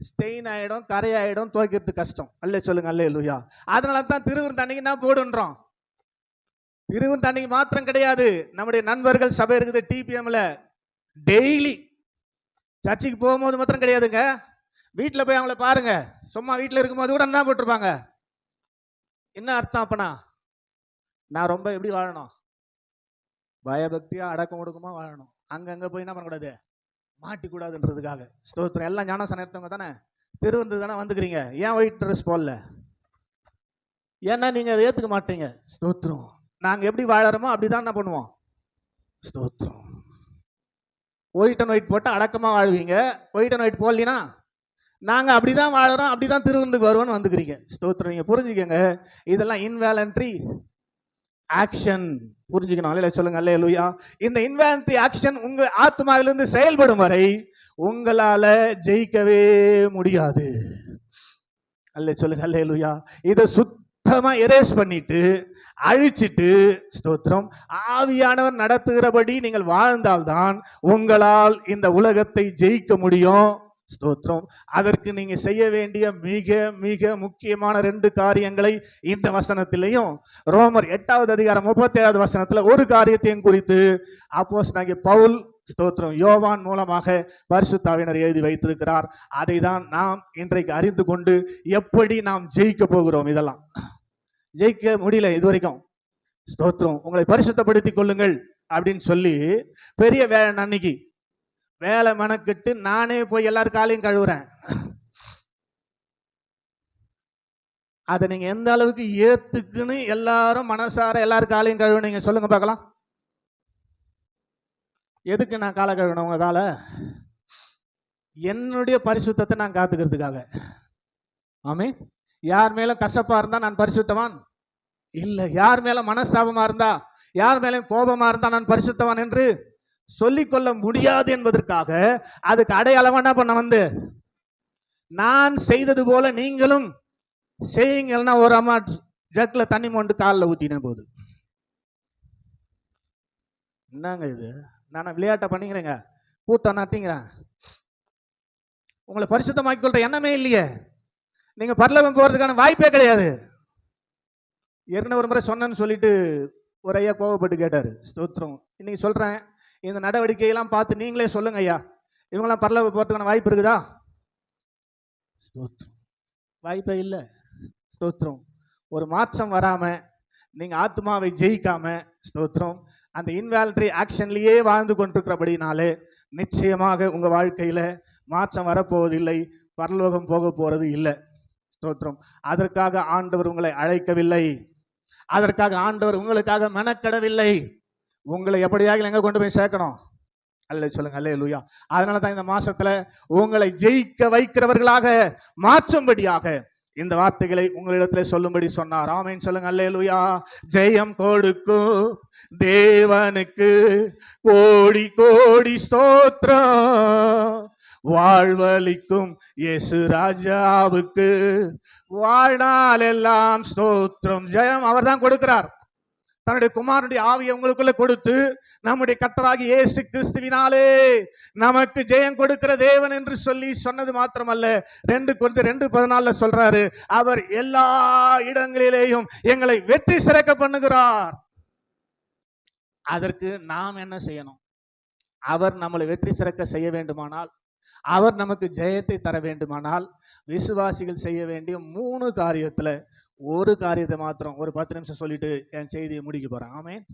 ஸ்டெயின் ஆயிடும், கரையாயிடும், துவைக்கிறது கஷ்டம். அல்லே சொல்லுங்க அல்லேலூயா. அதனால தான் திருவிருந்தன்னைக்கு என்ன போடுன்றோம். திருவிருந்தன்னைக்கு மாத்திரம் கிடையாது, நம்முடைய நண்பர்கள் சபை இருக்குது டிபிஎம்ல, டெய்லி சர்ச்சுக்கு போகும்போது மாத்திரம் கிடையாதுங்க. வீட்டில் போய் அவங்கள பாருங்க, சும்மா வீட்டில் இருக்கும்போது கூட என்ன போட்டிருப்பாங்க. என்ன அர்த்தம் அப்பனா, நான் ரொம்ப எப்படி வாழணும், பயபக்தியா அடக்கம் ஒடுக்கமா வாழணும். அங்கங்க போய் என்ன பண்ணக்கூடாது, மாட்டிக்கூடாதுன்றதுக்காக. ஸ்தோத்திரம். எல்லாம் ஞானசனம் எடுத்தவங்க தானே, திருவந்து தானே வந்துக்கிறீங்க. ஏன் ஒயிட் ட்ரெஸ் போடல, ஏன்னா நீங்க அதை ஏத்துக்க மாட்டீங்க. ஸ்தோத்திரம். நாங்க எப்படி வாழறோமோ அப்படிதான் என்ன பண்ணுவோம். ஸ்தோத்திரம். ஒயிட் அண்ட் ஒயிட் போட்டு அடக்கமா வாழ்வீங்க, ஒயிட் அண்ட் ஒயிட் போடலினா நாங்க அப்படிதான் வாழறோம், அப்படிதான் திருவந்துக்கு வருவோம்னு வந்துக்கிறீங்க. ஸ்தோத்திரம். நீங்க புரிஞ்சுக்கங்க, இதெல்லாம் இன்வாலண்டரி ஆக்ஷன். புரிஞ்சுக்கணும். அல்லேலூயா. சொல்லுங்க அல்லேலூயா. இந்த இன்வாலண்டரி ஆக்ஷன் உங்க ஆத்மாவிலிருந்து செயல்படும் வரை உங்களால ஜெயிக்கவே முடியாது. அல்லே சொல்லுங்க அல்லேலூயா. இதை சுத்தமா எரேஸ் பண்ணிட்டு அழிச்சிட்டு, ஸ்தோத்திரம், ஆவியானவர் நடத்துகிறபடி நீங்கள் வாழ்ந்தால்தான் உங்களால் இந்த உலகத்தை ஜெயிக்க முடியும். ஸ்தோத்திரம். அதற்கு நீங்க செய்ய வேண்டிய மிக மிக முக்கியமான 2 காரியங்களை இந்த வசனத்திலையும், ரோமர் 8வது அதிகாரம் 37வது வசனத்துல ஒரு காரியத்தையும் குறித்து அப்போஸ்தலனாகிய பவுல், ஸ்தோத்திரம், யோவான் மூலமாக பரிசுத்த ஆவியானவர் எழுதி வைத்திருக்கிறார். அதை தான் நாம் இன்றைக்கு அறிந்து கொண்டு எப்படி நாம் ஜெயிக்க போகிறோம். இதெல்லாம் ஜெயிக்க முடியல இதுவரைக்கும். ஸ்தோத்திரம். உங்களை பரிசுத்தப்படுத்திக் கொள்ளுங்கள் அப்படின்னு சொல்லி பெரிய வேலை அன்னைக்கு வேலை மனக்கிட்டு நானே போய் எல்லாரும் காலையும் கழுவுறேன். அதை நீங்க எந்த அளவுக்கு ஏத்துக்குன்னு எல்லாரும் மனசார எல்லாரும் காலையும் கழுவுனீங்க சொல்லுங்க பார்க்கலாம். எதுக்கு நான் காலை கழுவணும்? உங்க காலை என்னுடைய பரிசுத்தத்தை நான் காத்துக்கிறதுக்காக. ஆமென். யார் மேல கசப்பா இருந்தா நான் பரிசுத்தவான் இல்ல. யார் மேல மனஸ்தாபமா இருந்தா, யார் மேல கோபமா இருந்தா நான் பரிசுத்தவான் என்று சொல்லிக்கொள்ள முடியாது என்பதற்காக அதுக்கு அடையாளமா என்ன பண்ண வந்து, நான் செய்தது போல நீங்களும் செய்யுங்கன்னா ஒரு அம்மா ஜக்ல தண்ணி மொண்டு காலில் ஊத்தின போது என்னங்க இது? நான் விளையாட்டை பண்ணிக்கிறேங்க, கூட்டம் நடத்திங்கிறேன். உங்களை பரிசுத்தமாக்கிக் கொள்ற எண்ணமே இல்லையே. நீங்க பரலோகம் போறதுக்கான வாய்ப்பே கிடையாது. ஏற்கனவே ஒரு முறை சொன்னேன்னு சொல்லிட்டு ஒரு ஐயா கோவப்பட்டு கேட்டாரு. ஸ்தோத்திரம். இன்னைக்கு சொல்றேன், இந்த நடவடிக்கையெல்லாம் பார்த்து நீங்களே சொல்லுங்க ஐயா, இவங்கெல்லாம் பரலோகம் போறதுக்கான வாய்ப்பு இருக்குதா? ஸ்தோத்திரம். வாய்ப்பே இல்லை. ஸ்தோத்திரம். ஒரு மாற்றம் வராம, நீங்க ஆத்மாவை ஜெயிக்காம, ஸ்தோத்திரம், அந்த இன்வாலண்டரி ஆக்ஷன்லயே வாழ்ந்து கொண்டிருக்கிறபடினாலே நிச்சயமாக உங்க வாழ்க்கையில மாற்றம் வரப்போவதில்லை, பரலோகம் போக போறது இல்லை. ஸ்தோத்திரம். அதற்காக ஆண்டவர் உங்களை அழைக்கவில்லை, அதற்காக ஆண்டவர் உங்களுக்காக மெனக்கெடவில்லை. உங்களை எப்படியாக எங்க கொண்டு போய் சேர்க்கணும்? அல்ல சொல்லுங்க, அல்லேலூயா. அதனால தான் இந்த மாசத்துல உங்களை ஜெயிக்க வைக்கிறவர்களாக மாற்றும்படியாக இந்த வார்த்தைகளை உங்களிடத்துல சொல்லும்படி சொன்னார். ஆமென் சொல்லுங்க, அல்லேலூயா. ஜெயம் கொடுக்கும் தேவனுக்கு கோடி கோடி ஸ்தோத்திரம், வாழ்வளிக்கும் இயேசு ராஜாவுக்கு வாழ்நாள் எல்லாம் ஸ்தோத்திரம். ஜெயம் அவர் தான் கொடுக்கிறார். தன்னுடைய குமாரனுடைய ஆவியை உங்களுக்குள்ள கொடுத்து நம்முடைய கர்த்தராகிய இயேசு கிறிஸ்துவினாலே நமக்கு ஜெயம் கொடுக்கிற தேவன் என்று சொல்லி சொன்னது மாத்திரமல்ல, 2:14 சொல்றாரு, அவர் எல்லா இடங்களிலேயும் எங்களை வெற்றி சிறக்க பண்ணுகிறார். அதற்கு நாம் என்ன செய்யணும்? அவர் நம்மளை வெற்றி சிறக்க செய்ய வேண்டுமானால், அவர் நமக்கு ஜெயத்தை தர வேண்டுமானால், விசுவாசிகள் செய்ய வேண்டிய 3 காரியத்துல ஒரு காரியத்தை மாத்திரம் ஒரு 10 நிமிஷம் சொல்லிட்டு என் செய்தியை முடிக்க போறேன். ஆமென்.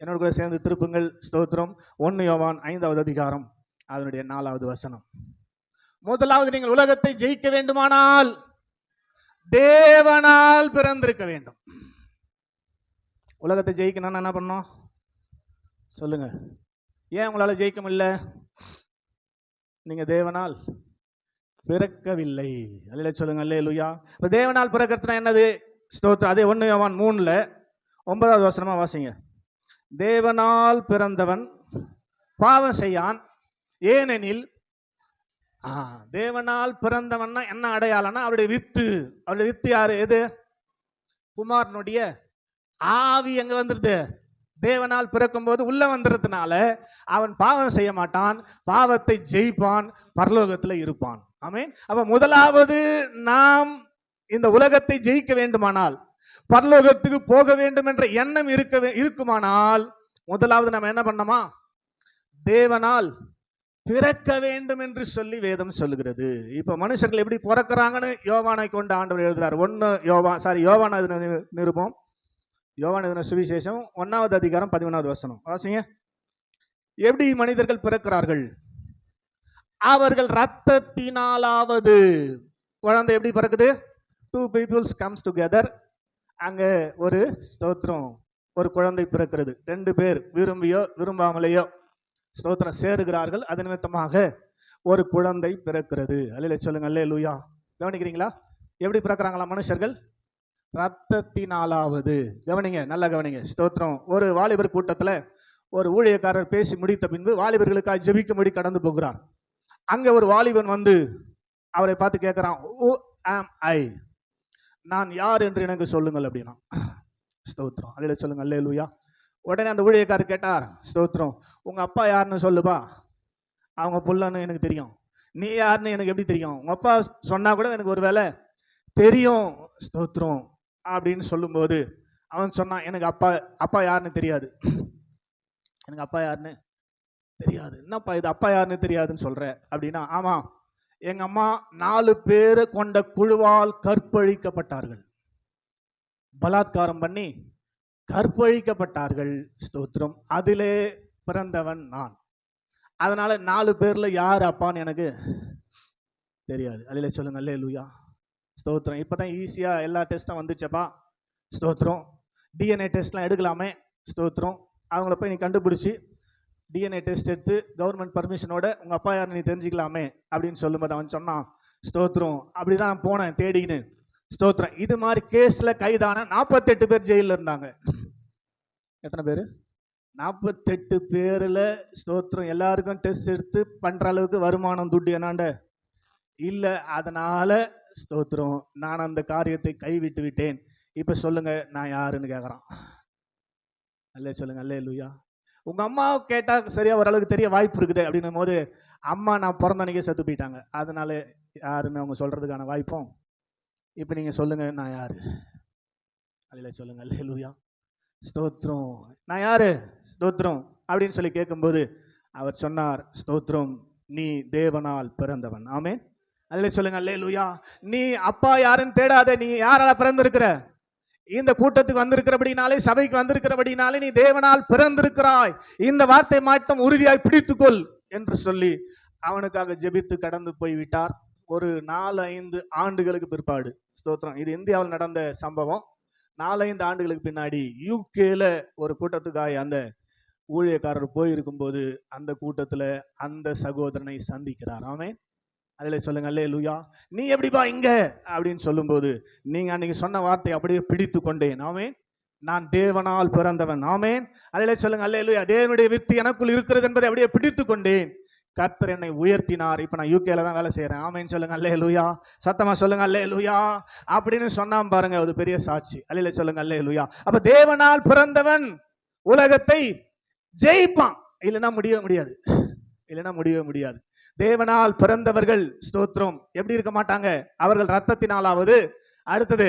என்னோட கூட சேர்ந்து திருப்புங்கள். ஸ்தோத்திரம். 1 யோவான் 5வது அதிகாரம் அதனுடைய 4வது வசனம். முதலாவது, நீங்கள் உலகத்தை ஜெயிக்க வேண்டுமானால் தேவனால் பிறந்திருக்க வேண்டும். உலகத்தை ஜெயிக்கணும்னா என்ன பண்ணணும் சொல்லுங்க? ஏன் உங்களால ஜெயிக்க முடியல? நீங்க தேவனால் பிறக்கவில்லை. அல்லேலூயா சொல்லுங்க, அல்லேலூயா. இப்ப தேவனால் பிறக்கிறதுனா என்னது? ஸ்தோத்திரம். அதே 1 யோவான் 3:9வது வசனமா வாசிங்க. தேவனால் பிறந்தவன் பாவம் செய்யான், ஏனெனில் தேவனால் பிறந்தவன்னா என்ன அடையாளம்னா அவருடைய வித்து. அவருடைய வித்து யாரு? எது? குமாரனுடைய ஆவி எங்க வந்துருது? தேவனால் பிறக்கும் போது உள்ள வந்துறதுனால அவன் பாவம் செய்ய மாட்டான், பாவத்தை ஜெயிப்பான், பரலோகத்துல இருப்பான். ஆமென். அப்ப முதலாவது, நாம் இந்த உலகத்தை ஜெயிக்க வேண்டுமானால், பரலோகத்துக்கு போக வேண்டும் என்ற எண்ணம் இருக்குமானால், முதலாவது நம்ம என்ன பண்ணோமா? தேவனால் பிறக்க வேண்டும் என்று சொல்லி வேதம் சொல்லுகிறது. இப்ப மனுஷர்கள் எப்படி பிறக்கிறாங்கன்னு யோவானை கொண்டு ஆண்டவர் எழுதுறார். யோவான் நிருபம், யோவான் எழுதின சுவிசேஷம் 1வது அதிகாரம் 11வது வசனம் வாசிங்க. எப்படி மனிதர்கள் பிறக்கிறார்கள்? அவர்கள் ரத்தத்தினாலாவது. குழந்தை எப்படி பிறக்குது? 2 peoples comes together. அங்க ஒரு ஸ்தோத்திரம், ஒரு குழந்தை பிறக்கிறது. 2 பேர் விரும்பியோ விரும்பாமலேயோ ஸ்தோத்திரம் சேருகிறார்கள். அது நிமித்தமாக ஒரு குழந்தை பிறக்கிறது. அல்லேலூயா சொல்லுங்க, அல்லேலூயா. கவனிக்கிறீங்களா? எப்படி பிறக்கிறாங்களா மனுஷர்கள்? ரத்தத்தினாலாவது. கவனிங்க, நல்லா கவனிங்க. ஸ்தோத்திரம். ஒரு வாலிபர் கூட்டத்துல ஒரு ஊழியக்காரர் பேசி முடித்த பின்பு வாலிபர்களுக்காக ஜெபிக்கும்படி கடந்து போகிறார். அங்க ஒரு வாலிபன் வந்து அவரை பார்த்து கேட்கிறான், who am I? நான் யார் என்று எனக்கு சொல்லுங்கள் அப்படின்னா. ஸ்தோத்திரம். அல்லேலூயா சொல்லுங்க, அல்லேலூயா. உடனே அந்த ஊழியக்காரர் கேட்டார், ஸ்தோத்திரம், உங்க அப்பா யாருன்னு சொல்லுப்பா. அவங்க புள்ளன்னு எனக்கு தெரியும். நீ யாருன்னு எனக்கு எப்படி தெரியும்? உங்க அப்பா சொன்னா கூட எனக்கு ஒரு வேலை தெரியும். ஸ்தோத்திரம் அப்படின்னு சொல்லும்போது அவன் சொன்னான், எனக்கு அப்பா யாருன்னு தெரியாது. எனக்கு அப்பா யாருன்னு தெரியாது. என்னப்பா இது அப்பா யாருன்னு தெரியாதுன்னு சொல்ற அப்படின்னா, ஆமா, எங்க அம்மா 4 பேர் கொண்ட குழுவால் கற்பழிக்கப்பட்டார்கள். பலாத்காரம் பண்ணி கற்பழிக்கப்பட்டார்கள். ஸ்தோத்திரம். அதிலே பிறந்தவன் நான். அதனால 4 பேர்ல யார் அப்பான்னு எனக்கு தெரியாது. அல்லேலூயா சொல்லுங்க, அல்லேலூயா. ஸ்தோத்திரம். இப்பதான் ஈஸியா எல்லா டெஸ்டும் வந்துச்சப்பா. ஸ்தோத்திரம். DNA டெஸ்ட்லாம் எடுக்கலாமே. ஸ்தோத்திரம். அவங்கள போய் நீ கண்டுபிடிச்சி டிஎன்ஏ டெஸ்ட் எடுத்து கவர்மெண்ட் பர்மிஷனோட உங்க அப்பா யார் நீ தெரிஞ்சுக்கலாமே அப்படின்னு சொல்லும்போது அவன் சொன்னான், ஸ்தோத்திரம். அப்படிதான் நான் போனேன் தேடிக்கின்னு. ஸ்தோத்திரம். இது மாதிரி கேஸ்ல கைதான 48 பேர் ஜெயிலில் இருந்தாங்க. எத்தனை பேர்? 48 பேர்ல ஸ்தோத்திரம். எல்லாருக்கும் டெஸ்ட் எடுத்து பண்ற அளவுக்கு வருமானம் துட்டு என்னாண்ட இல்ல. அதனால ஸ்தோத்திரம், நான் அந்த காரியத்தை கைவிட்டு விட்டேன். இப்ப சொல்லுங்க நான் யாருன்னு கேட்கறான். அல்லே சொல்லுங்க. அல்லேலூயா. உங்க அம்மாவை கேட்டா சரியா ஓரளவுக்கு தெரிய வாய்ப்பு இருக்குது அப்படின்னும் போது, அம்மா நான் பிறந்த அன்னைக்கே செத்து போயிட்டாங்க, அதனால யாருன்னு அவங்க சொல்றதுக்கான வாய்ப்பும். இப்ப நீங்க சொல்லுங்க நான் யாரு? அல்லே சொல்லுங்க. அல்லேலூயா. ஸ்தோத்திரம். நான் யாரு? ஸ்தோத்திரம் அப்படின்னு சொல்லி கேட்கும்போது அவர் சொன்னார், ஸ்தோத்திரம், நீ தேவனால் பிறந்தவன். ஆமென். அல்லே சொல்லுங்க. அல்லேலூயா. நீ அப்பா யாருன்னு தேடாத, நீ யாரால பிறந்திருக்கிற? இந்த கூட்டத்துக்கு வந்திருக்கிறபடினாலே, சபைக்கு வந்திருக்கிறபடினாலே நீ தேவனால் பிறந்திருக்கிறாய். இந்த வார்த்தை மாற்றம் உறுதியாய் பிடித்துக்கொள் என்று சொல்லி அவனுக்காக ஜெபித்து கடந்து போய்விட்டார். ஒரு 4-5 ஆண்டுகளுக்கு பிற்பாடு, ஸ்தோத்திரம், இது இந்தியாவில் நடந்த சம்பவம். 4-5 ஆண்டுகளுக்கு பின்னாடி யூகேல ஒரு கூட்டத்துக்காக அந்த ஊழியக்காரர் போயிருக்கும்போது அந்த கூட்டத்துல அந்த சகோதரனை சந்திக்கிறார். ஆமென். அதில் சொல்லுங்க. அல்லேலூயா. நீ எப்படிப்பா இங்க அப்படின்னு சொல்லும்போது, நீங்க அன்னைக்கு சொன்ன வார்த்தை அப்படியே பிடித்து கொண்டேன். ஆமென். நான் தேவனால் பிறந்தவன். ஆமென். அதில் சொல்லுங்க. அல்லேலூயா. தேவனுடைய வித்து எனக்குள் இருக்கிறது என்பதை அப்படியே பிடித்து கொண்டேன். கர்த்தர் என்னை உயர்த்தினார். இப்ப நான் யூகேல தான் வேலை செய்யறேன். ஆமென் சொல்லுங்க. அல்லேலூயா. சத்தமா சொல்லுங்க. அல்லேலூயா அப்படின்னு சொன்னான் பாருங்க, அது பெரிய சாட்சி. அல்லேலூயா சொல்லுங்க. அல்லேலூயா. அப்ப தேவனால் பிறந்தவன் உலகத்தை ஜெயிப்பான். இல்லைன்னா முடியாது. இல்லைன்னா முடியவே முடியாது. தேவனால் பிறந்தவர்கள் ஸ்தோத்திரம் எப்படி இருக்க மாட்டாங்க? அவர்கள் ரத்தத்தினாலாவது, அடுத்தது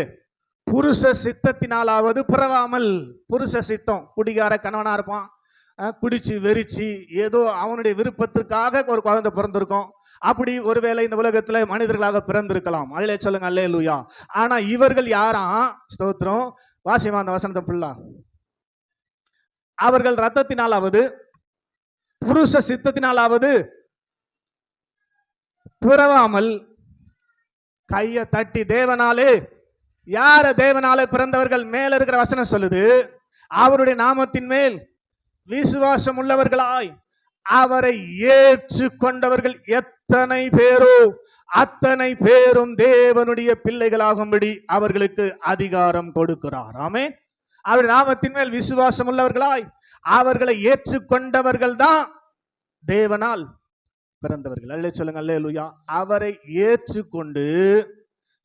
புருஷ சித்தத்தினாலாவது பிறவாமல். புருஷ சித்தம், குடிகார கணவனா இருப்பான், குடிச்சு வெறிச்சு ஏதோ அவனுடைய விருப்பத்திற்காக ஒரு குழந்தை பிறந்திருக்கும். அப்படி ஒருவேளை இந்த உலகத்துல மனிதர்களாக பிறந்திருக்கலாம். அல்லே சொல்லுங்க. அல்லேலூயா. ஆனா இவர்கள் யாரா? ஸ்தோத்திரம். வாசிமா அந்த வசனத்தை ஃபுல்லா. அவர்கள் ரத்தத்தினாலாவது புருஷ சித்தத்தினாலாவது பிறவாமல். கையை தட்டி தேவனாலே. யார தேவனாலே பிறந்தவர்கள்? மேல இருக்கிற வசனம் சொல்லுது, அவருடைய நாமத்தின் மேல் விசுவாசம் உள்ளவர்களாய் அவரை ஏற்று கொண்டவர்கள் எத்தனை பேரோ அத்தனை பேரும் தேவனுடைய பிள்ளைகளாகும்படி அவர்களுக்கு அதிகாரம் கொடுக்கிறார். ஆமென். அவருடைய நாமத்தின் மேல் விசுவாசம் உள்ளவர்களாய் அவர்களை ஏற்றுக்கொண்டவர்கள் தான் தேவனால் பிறந்தவர்கள். அல்லே சொல்லுங்க. அல்லேலூயா. அவரை ஏற்றுக்கொண்டு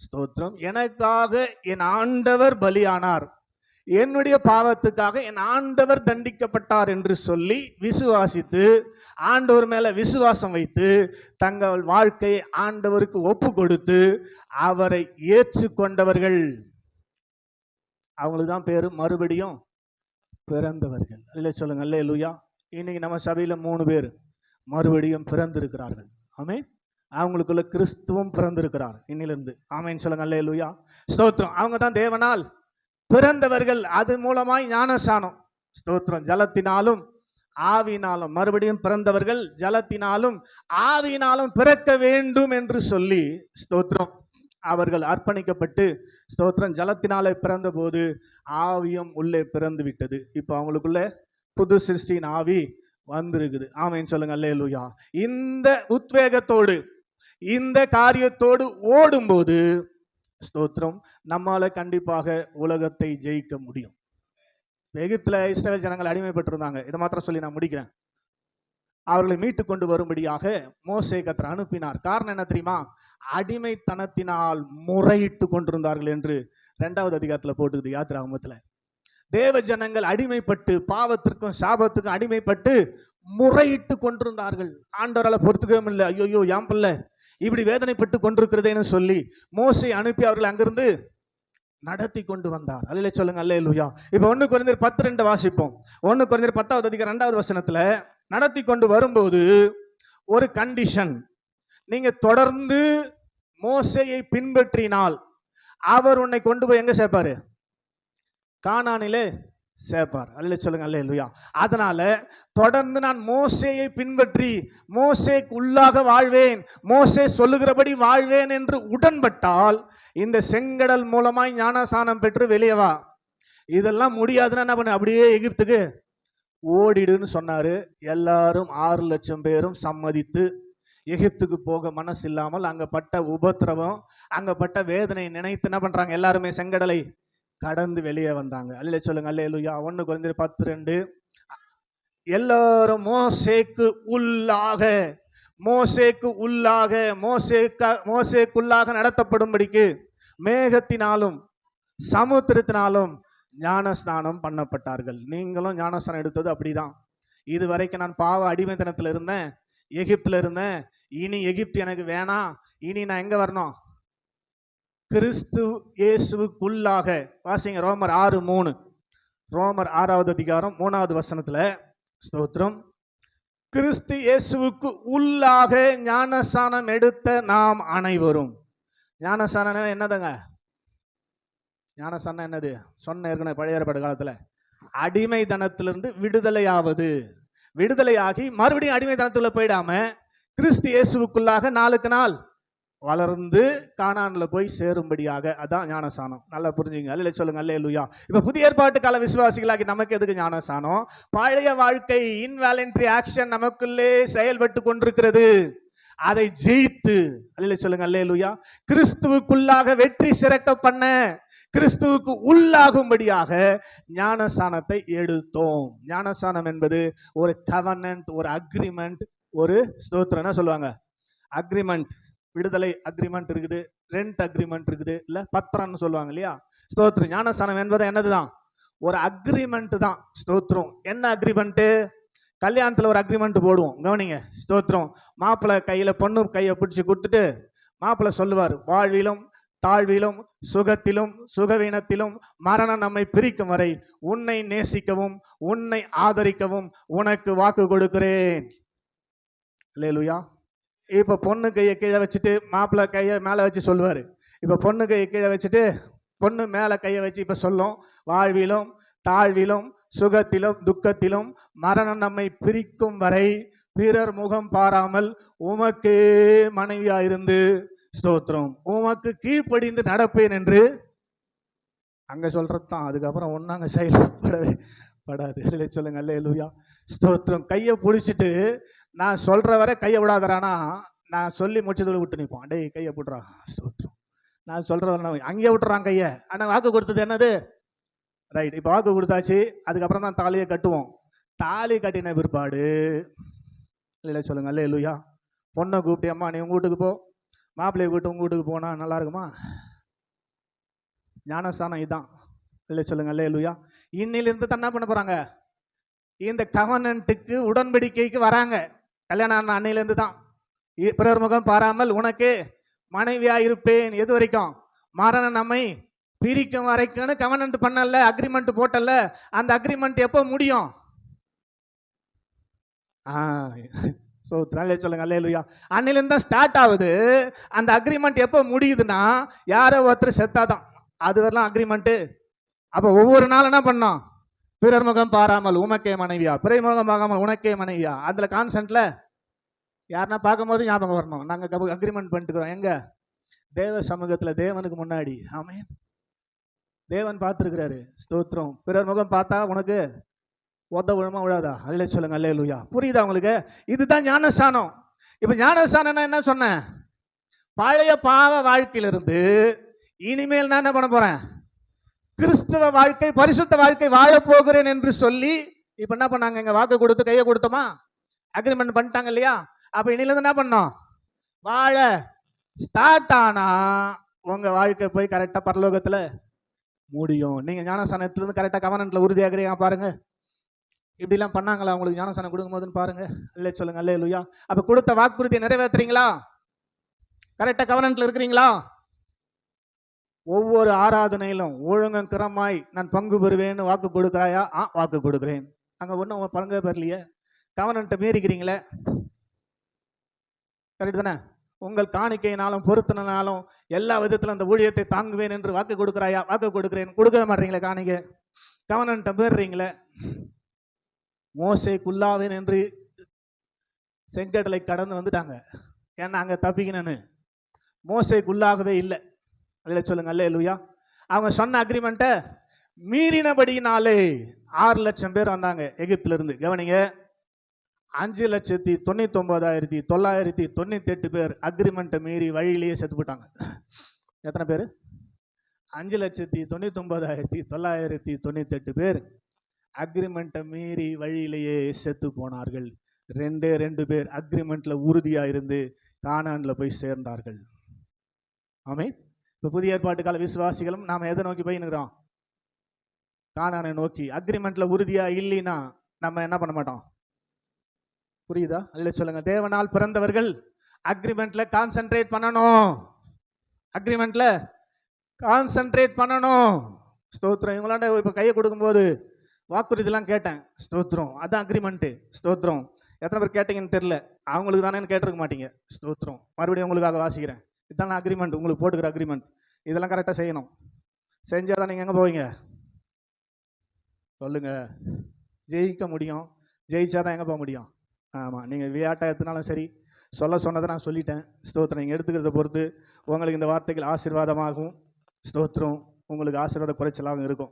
ஸ்தோத்திரம், எனக்காக என் ஆண்டவர் பலியானார், என்னுடைய பாவத்துக்காக என் ஆண்டவர் தண்டிக்கப்பட்டார் என்று சொல்லி விசுவாசித்து ஆண்டவர் மேல விசுவாசம் வைத்து தங்கள் வாழ்க்கையை ஆண்டவருக்கு ஒப்பு கொடுத்து அவரை ஏற்றுக்கொண்டவர்கள், அவங்களுக்கு தான் பேரு மறுபடியும் பிறந்தவர்கள். அல்லே சொல்லுங்க. அல்லேலூயா. இன்னைக்கு நம்ம சபையில 3 பேர் மறுபடியும் பிறந்திருக்கிறார்கள். ஆமென். அவங்களுக்குள்ள கிறிஸ்துவும் பிறந்திருக்கிறார் இன்னிலிருந்து. ஆமென் சொல்லுங்க. அல்லேலூயா. ஸ்தோத்திரம். அவங்க தான் தேவனால் பிறந்தவர்கள். அது மூலமாய் ஞானஸ்நானம், ஸ்தோத்திரம், ஜலத்தினாலும் ஆவியினாலும் மறுபடியும் பிறந்தவர்கள் ஜலத்தினாலும் ஆவியினாலும் பிறக்க வேண்டும் என்று சொல்லி ஸ்தோத்திரம் அவர்கள் அர்ப்பணிக்கப்பட்டு ஸ்தோத்திரம் ஜலத்தினாலே பிறந்த போது ஆவியும் உள்ளே பிறந்து விட்டது. இப்போ அவங்களுக்குள்ள புது சிருஷ்டியின் ஆவி வந்திருக்குது. ஆமென் சொல்லுங்க. அல்லேலூயா. இந்த உத்வேகத்தோடு இந்த காரியத்தோடு ஓடும்போது ஸ்தோத்திரம் நம்மால கண்டிப்பாக உலகத்தை ஜெயிக்க முடியும். எகிப்துல இஸ்ரவேல் ஜனங்கள் அடிமைப்பட்டிருந்தாங்க. இதை மாத்திரம் சொல்லி நான் முடிக்கிறேன். அவர்களை மீட்டு கொண்டு வரும்படியாக மோசே கர்த்தர் அனுப்பினார். காரணம் என்ன தெரியுமா? அடிமைத்தனத்தினால் முறையிட்டு கொண்டிருந்தார்கள் என்று 2வது அதிகாரத்தில் போட்டுக்குது யாத்திராகமத்தில். தேவ ஜனங்கள் அடிமைப்பட்டு பாவத்திற்கும் சாபத்துக்கும் அடிமைப்பட்டு முறையிட்டு கொண்டிருந்தார்கள். ஆண்டவரால பொறுத்துக்கவே இல்லை. ஐயோ என் பிள்ளை இப்படி வேதனைப்பட்டு கொண்டிருக்கிறதேன்னு சொல்லி மோசே அனுப்பி அவர்கள் அங்கிருந்து நடத்தி கொண்டு வந்தார். அல்லேலூயா சொல்லுங்க. அல்லேலூயா. இப்போ 1 கொரிந்தியர் 10:2 வாசிப்போம். 1 கொரிந்தியர் 10வது அதிகாரம் 2வது வசனத்துல நடத்தி கொண்டு வரும்போது ஒரு கண்டிஷன், நீங்க தொடர்ந்து மோசேயை பின்பற்றினால் அவர் உன்னை கொண்டு போய் எங்க சேர்ப்பாரு? கானானிலே சேர்ப்பார். அல்லேலூயா சொல்லுங்க. அல்லேலூயா. அதனால தொடர்ந்து நான் மோசேயை பின்பற்றி மோசேக்கு உள்ளாக வாழ்வேன், மோசே சொல்லுகிறபடி வாழ்வேன் என்று உடன்பட்டால் இந்த செங்கடல் மூலமாய் ஞானஸ்நானம் பெற்று வெளியே வா. இதெல்லாம் முடியாதுன்னா என்ன பண்ண? அப்படியே எகிப்துக்கு ஓடிடுன்னு சொன்னாரு. எல்லாரும் 6,00,000 பேரும் சம்மதித்து எகிப்துக்கு போக மனசு இல்லாமல் அங்க பட்ட உபத்திரவம், அங்க பட்ட வேதனை நினைத்து என்ன பண்றாங்க? எல்லாருமே செங்கடலை கடந்து வெளியே வந்தாங்க. அல்லே சொல்லுங்க, அல்லேலூயா. 1 கொரிந்தியர் 10:2. எல்லாரும் மோசேக்கு உள்ளாக மோசேக்குள்ளாக நடத்தப்படும்படிக்கு மேகத்தினாலும் சமுத்திரத்தினாலும் ஞானஸ்நானம் பண்ணப்பட்டார்கள். நீங்களும் ஞானஸ்நானம் எடுத்தது அப்படிதான். இது வரைக்கும் நான் பாவ அடிமைத்தனத்தில் இருந்தேன், எகிப்துல இருந்தேன். இனி எகிப்து எனக்கு வேணாம். இனி நான் எங்க வரணும்? கிறிஸ்து இயேசுவுக்குள்ளாக. வாசிங்க ரோமர் 6:3. ரோமர் 6வது அதிகாரம் 3வது வசனத்துல, ஸ்தோத்திரம், கிறிஸ்து இயேசுவுக்கு உள்ளாக ஞானஸ்நானம் எடுத்த நாம் அனைவரும். ஞானஸ்நானம் என்னதுங்க? ஞானஸ்நானம் என்னது? சொன்ன ஏற்கனவே பழைய ஏற்பாடு காலத்துல அடிமைத்தனத்திலிருந்து விடுதலையாகி மறுபடியும் அடிமைத்தனத்துல போயிடாம கிறிஸ்து இயேசுவுக்குள்ளாக நாளுக்கு நாள் வளர்ந்து கானான்ல போய் சேரும்படியாக, அதான் ஞானஸ்நானம். நல்லா புரிஞ்சுங்க. அல்லேலூயா சொல்லுங்க, அல்லேலூயா. இப்ப புதிய ஏற்பாட்டு கால விசுவாசிகளாகி நமக்கு எதுக்கு ஞானஸ்நானம்? பழைய வாழ்க்கை இன்வாலண்டரி ஆக்ஷன் நமக்குள்ளே செயல்பட்டு கொண்டிருக்கிறது. அதை ஜெயித்து, அல்லேலூயா சொல்லுங்க, அல்லேலூயா, கிறிஸ்துவுக்குள்ளாக வெற்றி சிறக்க பண்ண, கிறிஸ்துவுக்கு உள்ளாகும்படியாக ஞானஸ்நானத்தை எடுத்தோம். ஞானஸ்நானம் என்பது ஒரு கவர்னன்ட், ஒரு அக்ரிமெண்ட், ஒரு ஸ்தோத்திரம். என்ன சொல்லுவாங்க? அக்ரிமெண்ட். விடுதலை அக்ரிமெண்ட் இருக்குது, ரெண்ட் அக்ரிமெண்ட் இருக்குது, இல்ல பத்திரம்னு சொல்லுவாங்க இல்லையா? ஸ்தோத்திரம். ஞானஸ்நானம் என்பது என்னதுதான்? ஒரு அக்ரிமெண்ட் தான். ஸ்தோத்திரம். என்ன அக்ரிமெண்ட்? கல்யாணத்துல ஒரு அக்ரிமெண்ட் போடுவோம், கவனிங்க. ஸ்தோத்திரம். மாப்பிள்ளை கையில பொண்ணு கையை பிடிச்சி கொடுத்துட்டு மாப்பிள்ளை சொல்லுவார், வாழ்விலும் தாழ்விலும் சுகத்திலும் சுகவீனத்திலும் மரணம் நம்மை பிரிக்கும் வரை உன்னை நேசிக்கவும் உன்னை ஆதரிக்கவும் உனக்கு வாக்கு கொடுக்கிறேன். அல்லேலூயா. இப்ப பொண்ணு கையை கீழே வச்சுட்டு மாப்பிள்ளை கையை மேல வச்சு சொல்லுவாரு. இப்ப பொண்ணு கையை கீழே வச்சுட்டு பொண்ணு மேல கையை வச்சு இப்ப சொல்லும், வாழ்விலும் தாழ்விலும் சுகத்திலும் துக்கத்திலும் மரணம் நம்மை பிரிக்கும் வரை பிறர் முகம் பாராமல் உமக்கே மனைவியா இருந்து, ஸ்தோத்திரம், உமக்கு கீழ்ப்படிந்து நடப்பேன் என்று அங்க சொல்றதுதான். அதுக்கப்புறம் ஒன்னாங்க செயல்படவே படாது. சொல்லுங்க, அல்லேலூயா. ஸ்தோத்திரம். கையை பிடிச்சிட்டு நான் சொல்ற வரை கையை விடாதரானா, நான் சொல்லி முடிச்சதுல விட்டு நிற்பான். டேய் கையை விட்டுறா. ஸ்தோத்திரம். நான் சொல்ற வரை அங்கேயே விட்டுறான் கையை. ஆனா வாக்கு கொடுத்தது என்னது? ரைட். இப்போ வாக்கு கொடுத்தாச்சு, அதுக்கப்புறம் தான் தாலியை கட்டுவோம். தாலி கட்டின பிற்பாடு, இல்லை சொல்லுங்க, அல்லேலூயா, பொண்ணை கூப்பிட்டு, அம்மா நீ உங்க வீட்டுக்கு போ, மாப்பிள்ளையை கூப்பிட்டு உங்க வீட்டுக்கு போனா நல்லா இருக்குமா? ஞானஸ்தானம் இதுதான். இல்லை சொல்லுங்க, அல்லேலூயா. இன்னிலிருந்து தான் என்ன பண்ண போறாங்க? இந்த கவர்னன்ட்டுக்கு, உடன்படிக்கைக்கு வராங்க. கல்யாணம் அன்னையிலேருந்து தான். பிறர் முகம் பாராமல் உனக்கு மனைவியா இருப்பேன். எது வரைக்கும்? மரணம் நம்மை பிரிக்கும் வரைக்கும் கவர்னன்ட் பண்ணல, அக்ரிமெண்ட் போட்டல. அந்த அக்ரிமெண்ட் எப்போ முடியும்? சொல்லுங்க, அல்லேலூயா. அன்னிலிருந்து தான் ஸ்டார்ட் ஆகுது. அந்த அக்ரிமெண்ட் எப்போ முடியுதுன்னா, யாரோ ஒருத்தர் செத்தாதான் அது வரலாம் அக்ரிமெண்ட். அப்ப ஒவ்வொரு நாள் என்ன பண்ணோம்? பிறர் முகம் பாராமல் உமக்கே மனைவியா, பிறர் முகம் பார்க்காமல் உனக்கே மனைவியா. அதுல கான்சென்ட்ல யாருன்னா பார்க்கும் போது ஞாபகம் வரணும், நாங்க அக்ரிமெண்ட் பண்ணிட்டுக்கிறோம். எங்க? தேவ சமூகத்துல, தேவனுக்கு முன்னாடி. ஆமென். தேவன் பார்த்துருக்கிறாரு. ஸ்தோத்திரம். பிறர் முகம் பார்த்தா உனக்கு ஒத்த விழுமா விழாதா? அல்லே சொல்லுங்க, அல்லேலூயா. புரியுதா உங்களுக்கு? இதுதான் ஞானஸ்தானம். இப்ப ஞானஸ்தானம் என்ன சொன்னேன்? பழைய பாவ வாழ்க்கையிலிருந்து இனிமேல் நான் என்ன பண்ண போறேன்? கிறிஸ்துவ வாழ்க்கை, பரிசுத்த வாழ்க்கை வாழ போகிறேன் என்று சொல்லி இப்ப என்ன பண்ணாங்க? எங்க வாக்கு கொடுத்து கையை கொடுத்தோமா, அக்ரிமெண்ட் பண்ணிட்டாங்க இல்லையா? அப்ப இனில என்ன பண்ணோம்? வாழ ஸ்டார்ட் ஆனா உங்க வாழ்க்கை போய் கரெக்டா பரலோகத்துல முடியும். நீங்க ஞானஸ்தானத்திலிருந்து கரெக்டா கவர்னன்ட்ல உறுதியாகிறீங்க பாருங்க. இப்படி எல்லாம் பண்ணாங்களா உங்களுக்கு ஞானஸ்தானம் கொடுக்கும் போதுன்னு பாருங்க. அல்லே சொல்லுங்க, அல்லேலூயா. அப்ப கொடுத்த வாக்குறுதியை நிறைவேற்றுறீங்களா? கரெக்டா கவர்னன்ட்ல இருக்கிறீங்களா? ஒவ்வொரு ஆராதனையிலும் ஒழுங்கும் கிரமாய் நான் பங்கு பெறுவேன்னு வாக்கு கொடுக்கிறாயா? வாக்கு கொடுக்கிறேன். அங்க ஒன்றும் பங்கு பெறலையே, கவர்னன்ட்டை மீறிக்கிறீங்களே. கரெக்ட் தானே? உங்கள் காணிக்கையினாலும் பொருத்தினாலும் எல்லா விதத்திலும் அந்த ஊழியத்தை தாங்குவேன் என்று வாக்கு கொடுக்கிறாயா? வாக்கு கொடுக்கிறேன். கொடுக்க மாட்டீங்களே காணிக்கை, கவர்னன்ட்டை மீறுறீங்களே. மோசேக்குள்ளாவேன் என்று செங்கடலை கடந்து வந்துட்டாங்க. ஏன்னா அங்க தப்பிக்கணும்னு. மோசேக்குள்ளாகவே இல்லை. அல்லே சொல்லுங்க, அல்லேலூயா. அவங்க சொன்ன அக்ரிமெண்ட்டை மீறினபடியினாலே 6 லட்சம் பேர் வந்தாங்க எகிப்துல இருந்து. கவனிங்க, 5,99,998 பேர் அக்ரிமெண்ட்டை மீறி வழியிலேயே செத்து போட்டாங்க. எத்தனை பேர்? 5,99,998 பேர் அக்ரிமெண்ட்டை மீறி வழியிலேயே செத்து போனார்கள். 2 பேர் அக்ரிமெண்ட்ல உறுதியா இருந்து கானான்ல போய் சேர்ந்தார்கள். ஆமென். இப்ப புதிய ஏற்பாட்டு கால விசுவாசிகளும் நாம எதை நோக்கி போயின்னுக்கிறோம்? கானானை நோக்கி. அக்ரிமெண்ட்ல உறுதியா இல்லைன்னா நம்ம என்ன பண்ண மாட்டோம்? புரியுதா? அல்ல சொல்லுங்க. தேவனால் பிறந்தவர்கள் அக்ரிமெண்ட்ல கான்சென்ட்ரேட் பண்ணணும். அக்ரிமெண்ட்ல கான்சென்ட்ரேட் பண்ணணும். ஸ்தோத்திரம். இவங்களாண்ட இப்ப கையை கொடுக்கும்போது வாக்குறுதிலாம் கேட்டேன். ஸ்தோத்திரம். அதான் அக்ரிமெண்ட். ஸ்தோத்திரம். எத்தனை பேர் கேட்டீங்கன்னு தெரியல. அவங்களுக்கு தானே கேட்டிருக்க மாட்டீங்க. ஸ்தோத்திரம். மறுபடியும் உங்களுக்காக வாசிக்கிறேன். இதுதான் அக்ரிமெண்ட், உங்களுக்கு போட்டுக்கிற அக்ரிமெண்ட். இதெல்லாம் கரெக்டாக செய்யணும். செஞ்சாதான் நீங்கள் எங்கே போவீங்க? சொல்லுங்க. ஜெயிக்க முடியும். ஜெயிச்சாதான் எங்கே போக முடியும்? ஆமாம். நீங்கள் விளையாட்டை எடுத்துனாலும் சரி, சொன்னதை நான் சொல்லிட்டேன். ஸ்தோத்திரம். நீங்கள் எடுத்துக்கிறத பொறுத்து உங்களுக்கு இந்த வார்த்தைகள் ஆசீர்வாதமாகும். ஸ்தோத்திரம். உங்களுக்கு ஆசீர்வாத குறைச்சலாகவும் இருக்கும்.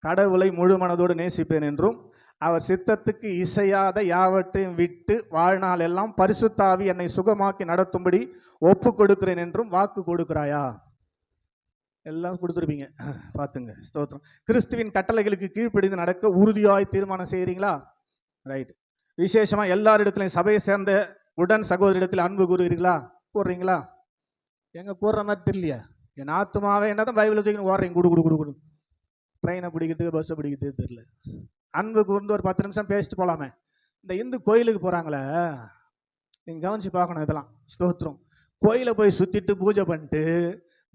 கடவுளை முழு மனதோடு நேசிப்பேன் என்றும் அவர் சித்தத்துக்கு இசையாத யாவற்றையும் விட்டு வாழ்நாள் எல்லாம் பரிசுத்தாவி என்னை சுகமாக்கி நடத்தும்படி ஒப்பு கொடுக்கிறேன் என்றும் வாக்கு கொடுக்கிறாயா? எல்லாம் கொடுத்துருப்பீங்க, பார்த்துங்க. ஸ்தோத்திரம். கிறிஸ்துவின் கட்டளைகளுக்கு கீழ்ப்படிந்து நடக்க உறுதியாய் தீர்மானம் செய்கிறீங்களா? ரைட். விசேஷமா எல்லாரிடத்திலையும் சபையை சேர்ந்த உடன் சகோதரிடத்தில் அன்பு கூறுவீர்களா? கூறுறீங்களா? எங்க கூறுற மாதிரி தெரியலையா? என் ஆத்துமாவே என்னதான் பைபிள் வச்சுக்கணும் ஓடுறீங்க. குடு ட்ரெயினை பிடிக்கிறதுக்கு பஸ்ஸை பிடிக்கிறதுக்கு தெரியல. அன்பு கூர்ந்து ஒரு 10 நிமிஷம் பேசிட்டு போகலாமே. இந்த இந்து கோயிலுக்கு போகிறாங்களே, நீங்கள் கவனிச்சு பார்க்கணும் இதெல்லாம். ஸ்தோத்திரம். கோயிலை போய் சுற்றிட்டு பூஜை பண்ணிட்டு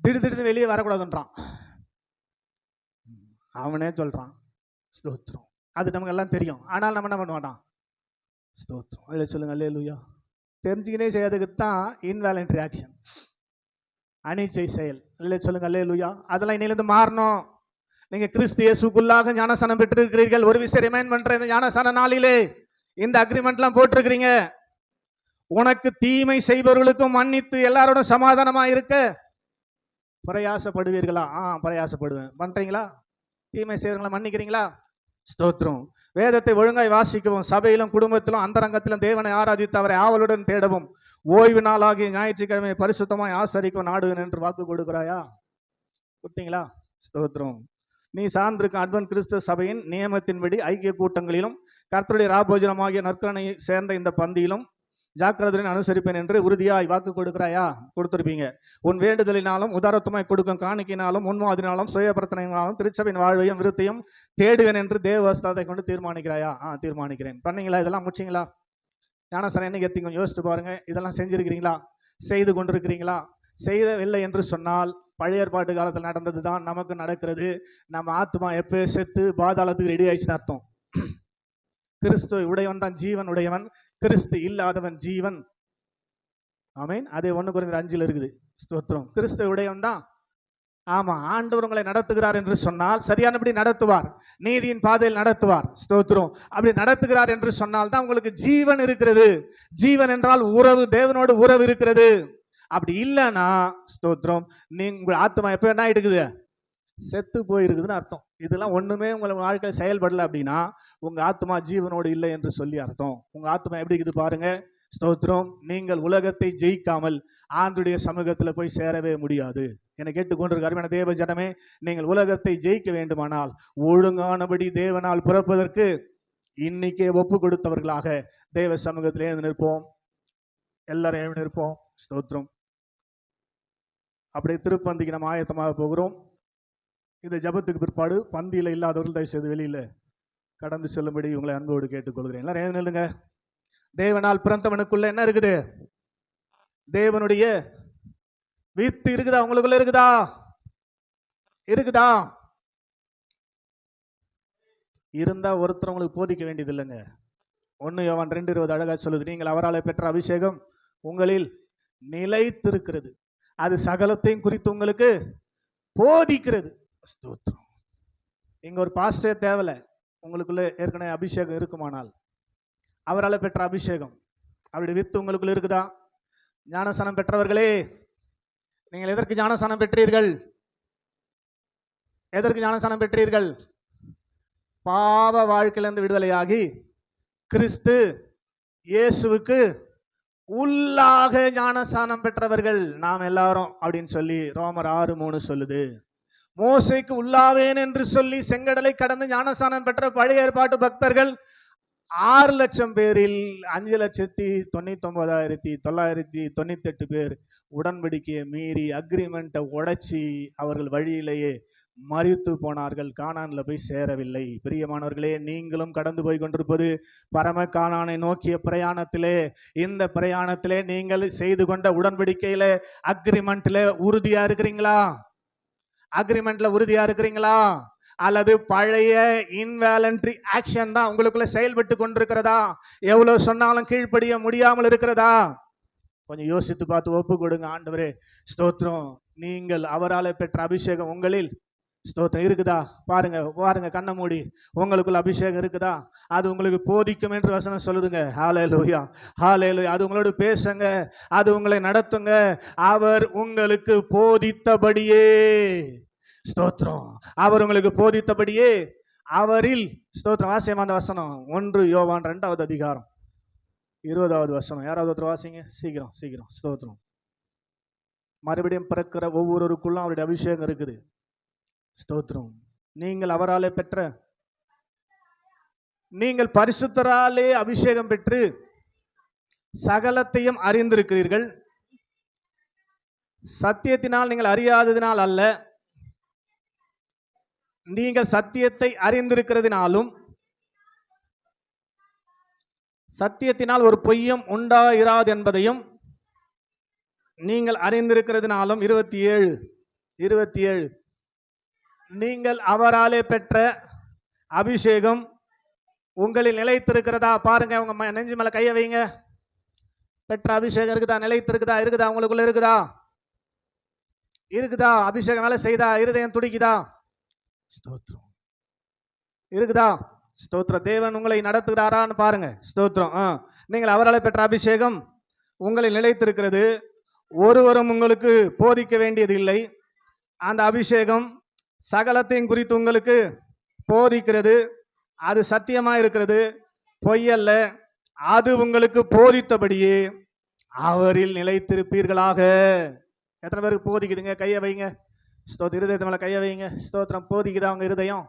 திடீர்னு வெளியே வரக்கூடாதுன்றான். அவனே சொல்கிறான். ஸ்தோத்திரம். அது நமக்கு எல்லாம் தெரியும். ஆனால் நம்ம என்ன பண்ண மாட்டான்? ஸ்தோத்திரம். அல்ல சொல்லுங்க. அல்லேலூயா. தெரிஞ்சுக்கினே செய்யறதுக்கு தான் இன்வாலன்ட்ரி ஆக்ஷன், அனிச்சை செயல். அல்ல சொல்லுங்க. அல்லேலூயா. அதெல்லாம் இன்னிலிருந்து மாறணும். நீங்க கிறிஸ்து இயேசுக்குள்ளாக ஞானஸ்நானம் பெற்றிருக்கிறீர்கள். ஒரு விஷயம் ரிமைண்ட் பண்ற, இந்த ஞானஸ்நான நாளிலே இந்த அக்ரிமெண்ட்லாம் போட்டிருக்கிறீங்க. உனக்கு தீமை செய்பவர்களுக்கும் மன்னித்து எல்லாரோடும் சமாதானமா இருக்க பிரயாசப்படுவீர்களா? பிரயாசப்படுவேன். பண்றீங்களா? தீமை செய்வர்களை மன்னிக்கிறீங்களா? ஸ்தோத்திரம். வேதத்தை ஒழுங்காய் வாசிக்கவும், சபையிலும் குடும்பத்திலும் அந்தரங்கத்திலும் தேவனை ஆராதித்து அவரை ஆவலுடன் தேடவும், ஓய்வு நாளாகிய ஞாயிற்றுக்கிழமை பரிசுத்தமாய் ஆசரிக்கவும் நாடுவேன் என்று வாக்கு கொடுக்கிறாயா? கொடுத்தீங்களா? ஸ்தோத்திரம். நீ சார்ந்திருக்க அட்வென்ட் கிறிஸ்தவ சபையின் நியமத்தின்படி ஐக்கிய கூட்டங்களிலும் கர்த்தருடைய ராபோஜனமாகிய நற்கரணை சேர்ந்த இந்த பந்தியிலும் ஜாக்கிரதையுடன் அனுசரிப்பேன் என்று உறுதியாய் வாக்கு கொடுக்கிறாயா? கொடுத்திருப்பீங்க. உன் வேண்டுதலினாலும் உதாரத்துமாய் கொடுக்கும் காணிக்கையினாலும் முன்மாதிரினாலும் சுய பிரார்த்தனையினாலும் திருச்சபையின் வாழ்வையும் விருத்தையும் தேடுவேன் என்று தேவஸ்தாத்தை கொண்டு தீர்மானிக்கிறாயா? தீர்மானிக்கிறேன். பண்ணீங்களா? இதெல்லாம் முடிச்சிங்களா? ஞானஸ்நானம் என்னைக்கு எடுத்தீங்க? கொஞ்சம் யோசித்து பாருங்க. இதெல்லாம் செஞ்சிருக்கிறீங்களா? செய்து கொண்டிருக்கிறீங்களா? செய்யவில்லை என்று சொன்னால் பழைய ஏற்பாட்டு காலத்தில் நடந்தது தான் நமக்கு நடக்கிறது. நம்ம ஆத்மா எப்போ செத்து பாதாளத்துக்கு ரெடி ஆயிடுச்சுன்னு அர்த்தம். கிறிஸ்து உடையவன் தான் ஜீவன் உடையவன், கிறிஸ்து இல்லாதவன் ஜீவன். ஆமீன். அதே 1 Corinthians 5 இருக்குது. ஸ்தோத்திரம். கிறிஸ்து உடையவன் தான். ஆமா. ஆண்டவர் உங்களை நடத்துகிறார் என்று சொன்னால் சரியானபடி நடத்துவார், நீதியின் பாதையில் நடத்துவார். ஸ்தோத்திரம். அப்படி நடத்துகிறார் என்று சொன்னால் தான் உங்களுக்கு ஜீவன் இருக்கிறது. ஜீவன் என்றால் உறவு, தேவனோடு உறவு இருக்கிறது. அப்படி இல்லைன்னா ஸ்தோத்திரம், உங்கள் ஆத்மா எப்போ என்ன ஆயிடுக்குது? செத்து போயிருக்குதுன்னு அர்த்தம். இதெல்லாம் ஒண்ணுமே உங்களை வாழ்க்கையில் செயல்படல அப்படின்னா உங்க ஆத்மா ஜீவனோடு இல்லை என்று சொல்லி அர்த்தம். உங்க ஆத்மா எப்படி இருக்குது பாருங்க. ஸ்தோத்திரம். நீங்கள் உலகத்தை ஜெயிக்காமல் ஆண்டுடைய சமூகத்தில் போய் சேரவே முடியாது. என்னை கேட்டுக்கொண்டிருக்க அருமையான தேவ ஜனமே, நீங்கள் உலகத்தை ஜெயிக்க வேண்டுமானால் ஒழுங்கானபடி தேவனால் பிறப்பதற்கு இன்னைக்கே ஒப்பு கொடுத்தவர்களாக தேவ சமூகத்தில் எழுந்து நிற்போம். எல்லாரும் எழுந்து நிற்போம். ஸ்தோத்திரம். அப்படியே திருப்பந்திக்கு நம்ம ஆயத்தமாக போகிறோம். இந்த ஜபத்துக்கு பிற்பாடு பந்தியில் இல்லாதவர்கள் தயவு செய்து வெளியில கடந்து செல்லும்படி உங்களை அன்போடு கேட்டுக்கொள்கிறேன். எல்லாரும் எழுந்து நில்லுங்க. தேவனால் பிறந்தவனுக்குள்ள என்ன இருக்குது? தேவனுடைய வித்து இருக்குதா? உங்களுக்குள்ள இருக்குதா? இருக்குதா? இருந்தா ஒருத்தர் உங்களுக்கு போதிக்க வேண்டியது இல்லைங்க. 1 யோவான் 2:20 அழகா சொல்லுது, நீங்கள் அவரால் பெற்ற அபிஷேகம் உங்களில் நிலைத்திருக்கிறது, அது சகலத்தையும் குறித்து உங்களுக்கு போதிக்கிறது. ஸ்தோத்திரம். இங்க ஒரு பாஸ்டர் தேவையில்லை. உங்களுக்குள்ள ஏற்கனவே அபிஷேகம் இருக்குமானால், அவரால் பெற்ற அபிஷேகம், அவருடைய வித்து உங்களுக்குள்ள இருக்குதா? ஞானஸ்நானம் பெற்றவர்களே, நீங்கள் எதற்கு ஞானஸ்நானம் பெற்றீர்கள்? எதற்கு ஞானஸ்நானம் பெற்றீர்கள்? பாவ வாழ்க்கையிலிருந்து விடுதலையாகி கிறிஸ்து இயேசுவுக்கு உள்ளாக ஞானஸ்நானம் பெற்றவர்கள் நாம் எல்லாரும் அப்படின்னு சொல்லி ரோமர் 6:3 சொல்லுது. மோசேக்கு உள்ளாவேன் என்று சொல்லி செங்கடலை கடந்து ஞானஸ்நானம் பெற்ற பழைய ஏற்பாட்டு பக்தர்கள் 6,00,000 பேரில் 5,99,998 பேர் உடன்படிக்கையை மீறி அக்ரிமெண்ட்டை உடைச்சி அவர்கள் வழியிலேயே மரித்து போனார்கள், கானான்ல போய் சேரவில்லை. பிரியமானவர்களே, நீங்களும் கடந்து போய் கொண்டிருப்பது பரம கானானை நோக்கிய பிரயாணத்திலே. இந்த பிரயாணத்திலே நீங்கள் செய்து கொண்ட உடன்படிக்கையில அக்ரிமெண்ட்ல உறுதியா இருக்கிறீங்களா? அக்ரிமெண்ட்ல உறுதியா இருக்கிறீங்களா? அல்லது பழைய இன்வாலண்டரி ஆக்ஷன் தான் உங்களுக்குள்ள செயல்பட்டு கொண்டிருக்கிறதா? எவ்வளவு சொன்னாலும் கீழ்ப்படிய முடியாமல் இருக்கிறதா? கொஞ்சம் யோசித்து பார்த்து ஒப்பு கொடுங்க. ஆண்டவரே ஸ்தோத்திரம், நீங்கள் அவரால் பெற்ற அபிஷேகம் உங்களில் ஸ்தோத்திரம் இருக்குதா? பாருங்க பாருங்க, கண்ணை மூடி. உங்களுக்குள்ள அபிஷேகம் இருக்குதா? அது உங்களுக்கு போதிக்கும் என்று வசனம் சொல்லுதுங்க. ஹல்லேலூயா, ஹல்லேலூயா. அது உங்களோடு பேசுங்க, அது உங்களை நடத்துங்க. அவர் உங்களுக்கு போதித்தபடியே, ஸ்தோத்திரம், அவர் உங்களுக்கு போதித்தபடியே அவரில், ஸ்தோத்திரம். வாசியமா அந்த வசனம் 1 யோவான் 2வது அதிகாரம் 20வது வசனம். யாராவது ஒருத்தர் வாசிங்க, சீக்கிரம் சீக்கிரம். ஸ்தோத்திரம். மறுபடியும் பிறக்கிற ஒவ்வொருவருக்குள்ளும் அவருடைய அபிஷேகம் இருக்குது. ஸ்தோத்திரம். நீங்கள் அவராலே பெற்ற, நீங்கள் பரிசுத்தராலே அபிஷேகம் பெற்று சகலத்தையும் அறிந்திருக்கிறீர்கள். சத்தியத்தினால் நீங்கள் அறியாததினால் அல்ல, நீங்கள் சத்தியத்தை அறிந்திருக்கிறதினாலும் சத்தியத்தினால் ஒரு பொய்யும் உண்டாயிராது என்பதையும் நீங்கள் அறிந்திருக்கிறதினாலும். 27 நீங்கள் அவராலே பெற்ற அபிஷேகம் உங்களில் நிலைத்திருக்கிறதா? பாருங்க, உங்க நெஞ்சு மேல கைய வைங்க. பெற்ற அபிஷேகம் இருக்குதா? நிலைத்திருக்குதா? இருக்குதா? உங்களுக்குள்ள இருக்குதா? இருக்குதா? அபிஷேகம் வேலை செய்தா? இருதயம் துடிக்குதா? ஸ்தோத்திரம். இருக்குதா? ஸ்தோத்திரம். தேவன் உங்களை நடத்துகிறாரான்னு பாருங்க. ஸ்தோத்திரம். நீங்கள் அவரால் பெற்ற அபிஷேகம் உங்களில் நிலைத்திருக்கிறது. ஒருவரும் உங்களுக்கு போதிக்க வேண்டியது இல்லை. அந்த அபிஷேகம் சகலத்தையும் குறித்து உங்களுக்கு போதிக்கிறது. அது சத்தியமா இருக்கிறது, பொய்யல்ல. அது உங்களுக்கு போதித்தபடியே அவரில் நிலைத்திருப்பீர்களாக. எத்தனை பேருக்கு போதிக்குதுங்க? கைய வைங்க. ஸ்தோத்திரம். இருதயத்து மேல கைய வைங்க. ஸ்தோத்திரம். போதிக்குதா? உங்க இருதயம்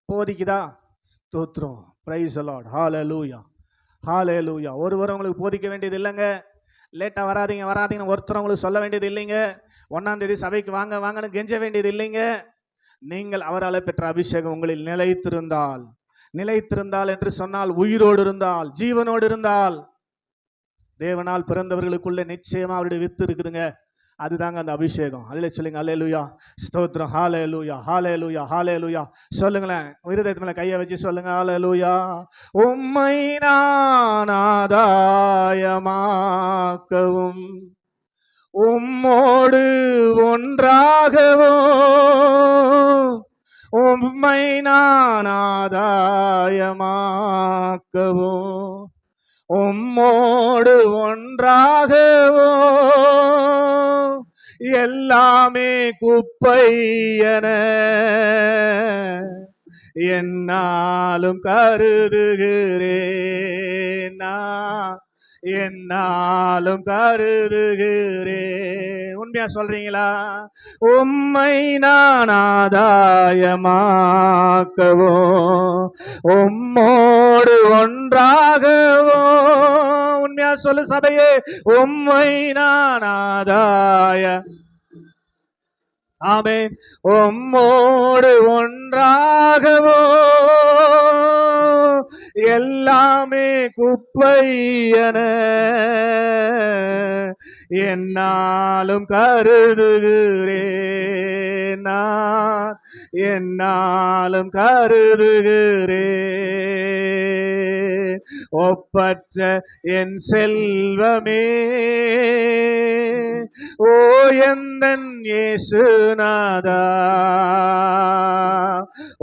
போதிக்குதா? ஸ்தோத்திரம். Praise the Lord. Hallelujah, hallelujah. ஒருவரும் உங்களுக்கு போதிக்க வேண்டியது இல்லைங்க. லேட்டா வராதீங்க வராதீங்கன்னு ஒருத்தர் உங்களுக்கு சொல்ல வேண்டியது இல்லைங்க. 1ஆம் தேதி சபைக்கு வாங்க வாங்கன்னு கெஞ்ச வேண்டியது இல்லைங்க. நீங்கள் அவரால் பெற்ற அபிஷேகம் உங்களில் நிலைத்திருந்தால், நிலைத்திருந்தால் என்று சொன்னால் உயிரோடு இருந்தால், ஜீவனோடு இருந்தால், தேவனால் பிறந்தவர்களுக்குள்ள நிச்சயமா அவருடைய வித்து இருக்குதுங்க. அதுதாங்க அந்த அபிஷேகம். அல்லேலூயா சொல்லுங்க. அல்லேலூயா, ஸ்தோத்திரம். ஹல்லேலூயா, ஹல்லேலூயா, ஹல்லேலூயா. சொல்லுங்களேன், இருதயத்து மேல கையை வச்சு சொல்லுங்க. ஹல்லேலூயா. உம்மை நான் ஆதாயமாக்கவும் உம்மோடு ஒன்றாகவும், உம்மை நான் ஆதாயமாக்கவும் உம்மோடு ஒன்றாகவும், எல்லாமே குப்பை என என்னாலும் கருதுகிறேன், என்னாலும் கருதுகிறேன். உண்மையா சொல்றீங்களா? உம்மை நான் ஆதாயமாக்கவோ உம்மோடு ஒன்றாகவோ. உண்மையா சொல்லு சபையே, உம்மை நான் ஆதாய, ஆமென், உம்மோடு ஒன்றாகவோ எல்லாமே குப்பை என என்னாலும் கருதுகிறேன், நான் என்னாலும் கருதுகிறேன். ஒப்பற்ற என் செல்வமே, ஓ எந்தன் இயேசுநாதா,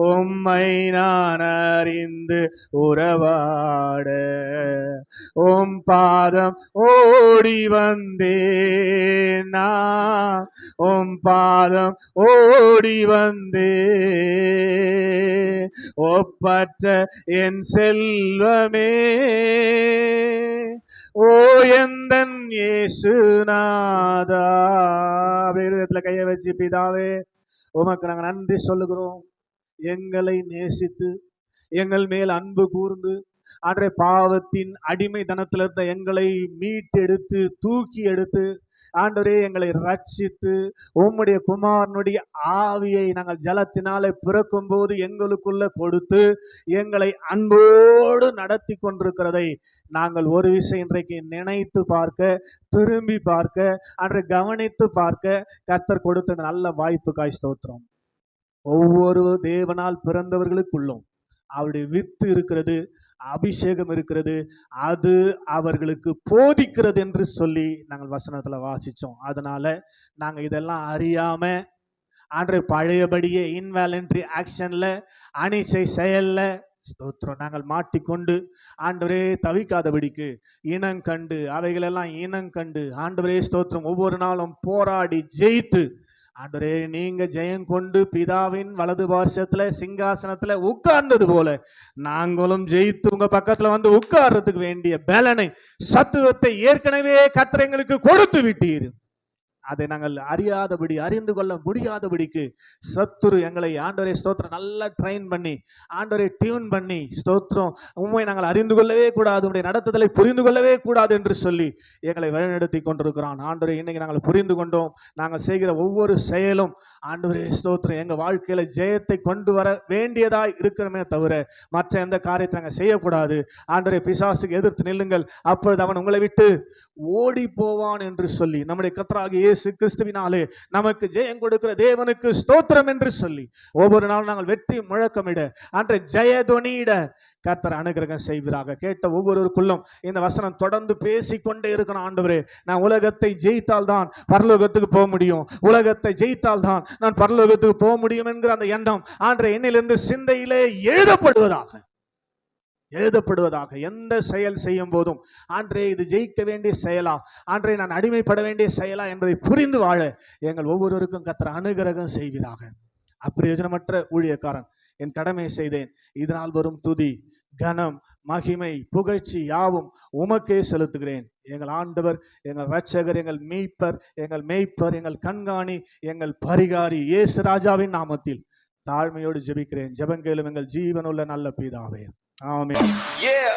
உம்மை நான் அறிந்து உறவாட உம் பாதம் ஓடி வந்தேன் நான், உம் பாதம் ஓடி வந்தே ஒப்பற்ற என் செல்வமே ஓ எந்தன் இயேசுநாதா. வேதத்துல கையை வச்சு பிதாவே உமக்கு நாங்க நன்றி சொல்லுகிறோம். எங்களை நேசித்து எங்கள் மேல் அன்பு கூர்ந்து அன்றைய பாவத்தின் அடிமை தனத்தில் இருந்த எங்களை மீட்டெடுத்து தூக்கி எடுத்து ஆண்டவரே எங்களை ரட்சித்து உம்முடைய குமாரனுடைய ஆவியை நாங்கள் ஜலத்தினாலே பிறக்கும் போது எங்களுக்குள்ள கொடுத்து எங்களை அன்போடு நடத்தி கொண்டிருக்கிறதை நாங்கள் ஒரு விஷயம் இன்றைக்கு நினைத்து பார்க்க, திரும்பி பார்க்க, அன்றை கவனித்து பார்க்க கர்த்தர் கொடுத்த நல்ல வாய்ப்புக்காய் ஸ்தோத்திரம். ஒவ்வொரு தேவனால் பிறந்தவர்களுக்குள்ளும் அவருடைய வித்து இருக்கிறது, அபிஷேகம் இருக்கிறது, அது அவர்களுக்கு போதிக்கிறது என்று சொல்லி நாங்கள் வசனத்துல வாசிச்சோம். அதனால நாங்க இதெல்லாம் அறியாம ஆண்டவரே பழையபடியே இன்வாலண்டரி ஆக்ஷன்ல அனிசை செயல்ல ஸ்தோத்திரம் நாங்கள் மாட்டிக்கொண்டு ஆண்டவரே தவிக்காதபடிக்கு இனங்கண்டு அவைகளெல்லாம் இனங்கண்டு ஆண்டவரே ஸ்தோத்திரம் ஒவ்வொரு நாளும் போராடி ஜெயித்து ஆண்டவரே நீங்க ஜெயம் கொண்டு பிதாவின் வலது பார்சத்துல சிங்காசனத்துல உட்கார்ந்தது போல நாங்களும் ஜெயித்து உங்க பக்கத்துல வந்து உட்கார்றதுக்கு வேண்டிய பலனை சத்துவத்தை ஏற்கனவே கர்த்தர் எங்களுக்கு கொடுத்து விட்டீர். அதை நாங்கள் அறியாதபடி அறிந்து கொள்ள முடியாதபடிக்கு சத்துரு எங்களை ஆண்டவரே ஸ்தோத்திரம் நல்லா ட்ரெயின் பண்ணி ஆண்டவரை டியூன் பண்ணி ஸ்தோத்திரம் உண்மை நாங்கள் அறிந்து கொள்ளவே கூடாது, உடைய நடத்துதலை புரிந்து கொள்ளவே கூடாது என்று சொல்லி எங்களை வழிநடத்தி கொண்டிருக்கிறான். ஆண்டவரை இன்னைக்கு நாங்கள் புரிந்து கொண்டோம். நாங்கள் செய்கிற ஒவ்வொரு செயலும் ஆண்டவரே ஸ்தோத்திரம் எங்க வாழ்க்கையில ஜெயத்தை கொண்டு வர வேண்டியதாய் இருக்கிறமே தவிர மற்ற எந்த காரியத்தை நாங்கள் செய்யக்கூடாது. ஆண்டவரை பிசாசுக்கு எதிர்த்து நில்லுங்கள், அப்பொழுது அவன் உங்களை விட்டு ஓடி போவான் என்று சொல்லி நம்முடைய கர்த்தராகிய இயேசு கிறிஸ்துவினாலே நமக்கு ஜெயம் கொடுக்கிற தேவனுக்கு ஸ்தோத்திரம் என்று சொல்லி ஒவ்வொரு நாளும் நாங்கள் வெற்றி முழக்கமிட அன்றைய ஜெயதொனியிட கர்த்தர் அனுகிரகம் செய்வீராக. கேட்ட ஒவ்வொருவருக்குள்ளும் இந்த வசனம் தொடர்ந்து பேசிக்கொண்டே இருக்கணும். ஆண்டவரே நான் உலகத்தை ஜெயித்தால் தான் பரலோகத்துக்கு போக முடியும், உலகத்தை ஜெயித்தால் தான் நான் பரலோகத்துக்கு போக முடியும் என்கிற அந்த எண்ணம் ஆண்டவரே என்னிலிருந்து சிந்தையிலே எழுதப்படுவதாக. எந்த செயல் செய்யும் போதும் ஆண்டே இது ஜெயிக்க வேண்டிய செயலா, ஆண்டே நான் அடிமைப்பட வேண்டிய செயலா என்பதை புரிந்து வாழ எங்கள் ஒவ்வொருவருக்கும் கர்த்தர் அனுகிரகம் செய்வீராக. அப்பிரயோஜனமற்ற ஊழியக்காரன் என் கடமை செய்தேன், இதனால் வரும் துதி கனம் மகிமை புகழ்ச்சி யாவும் உமக்கே செலுத்துகிறேன். எங்கள் ஆண்டவர், எங்கள் இரட்சகர், எங்கள் மேய்ப்பர், எங்கள் கண்காணி, எங்கள் பரிகாரி இயேசு ராஜாவின் நாமத்தில் தாழ்மையோடு ஜெபிக்கிறேன். ஜெபங்கேளும் எங்கள் ஜீவனுள்ள நல்ல பிதாவே. Amen. Yeah.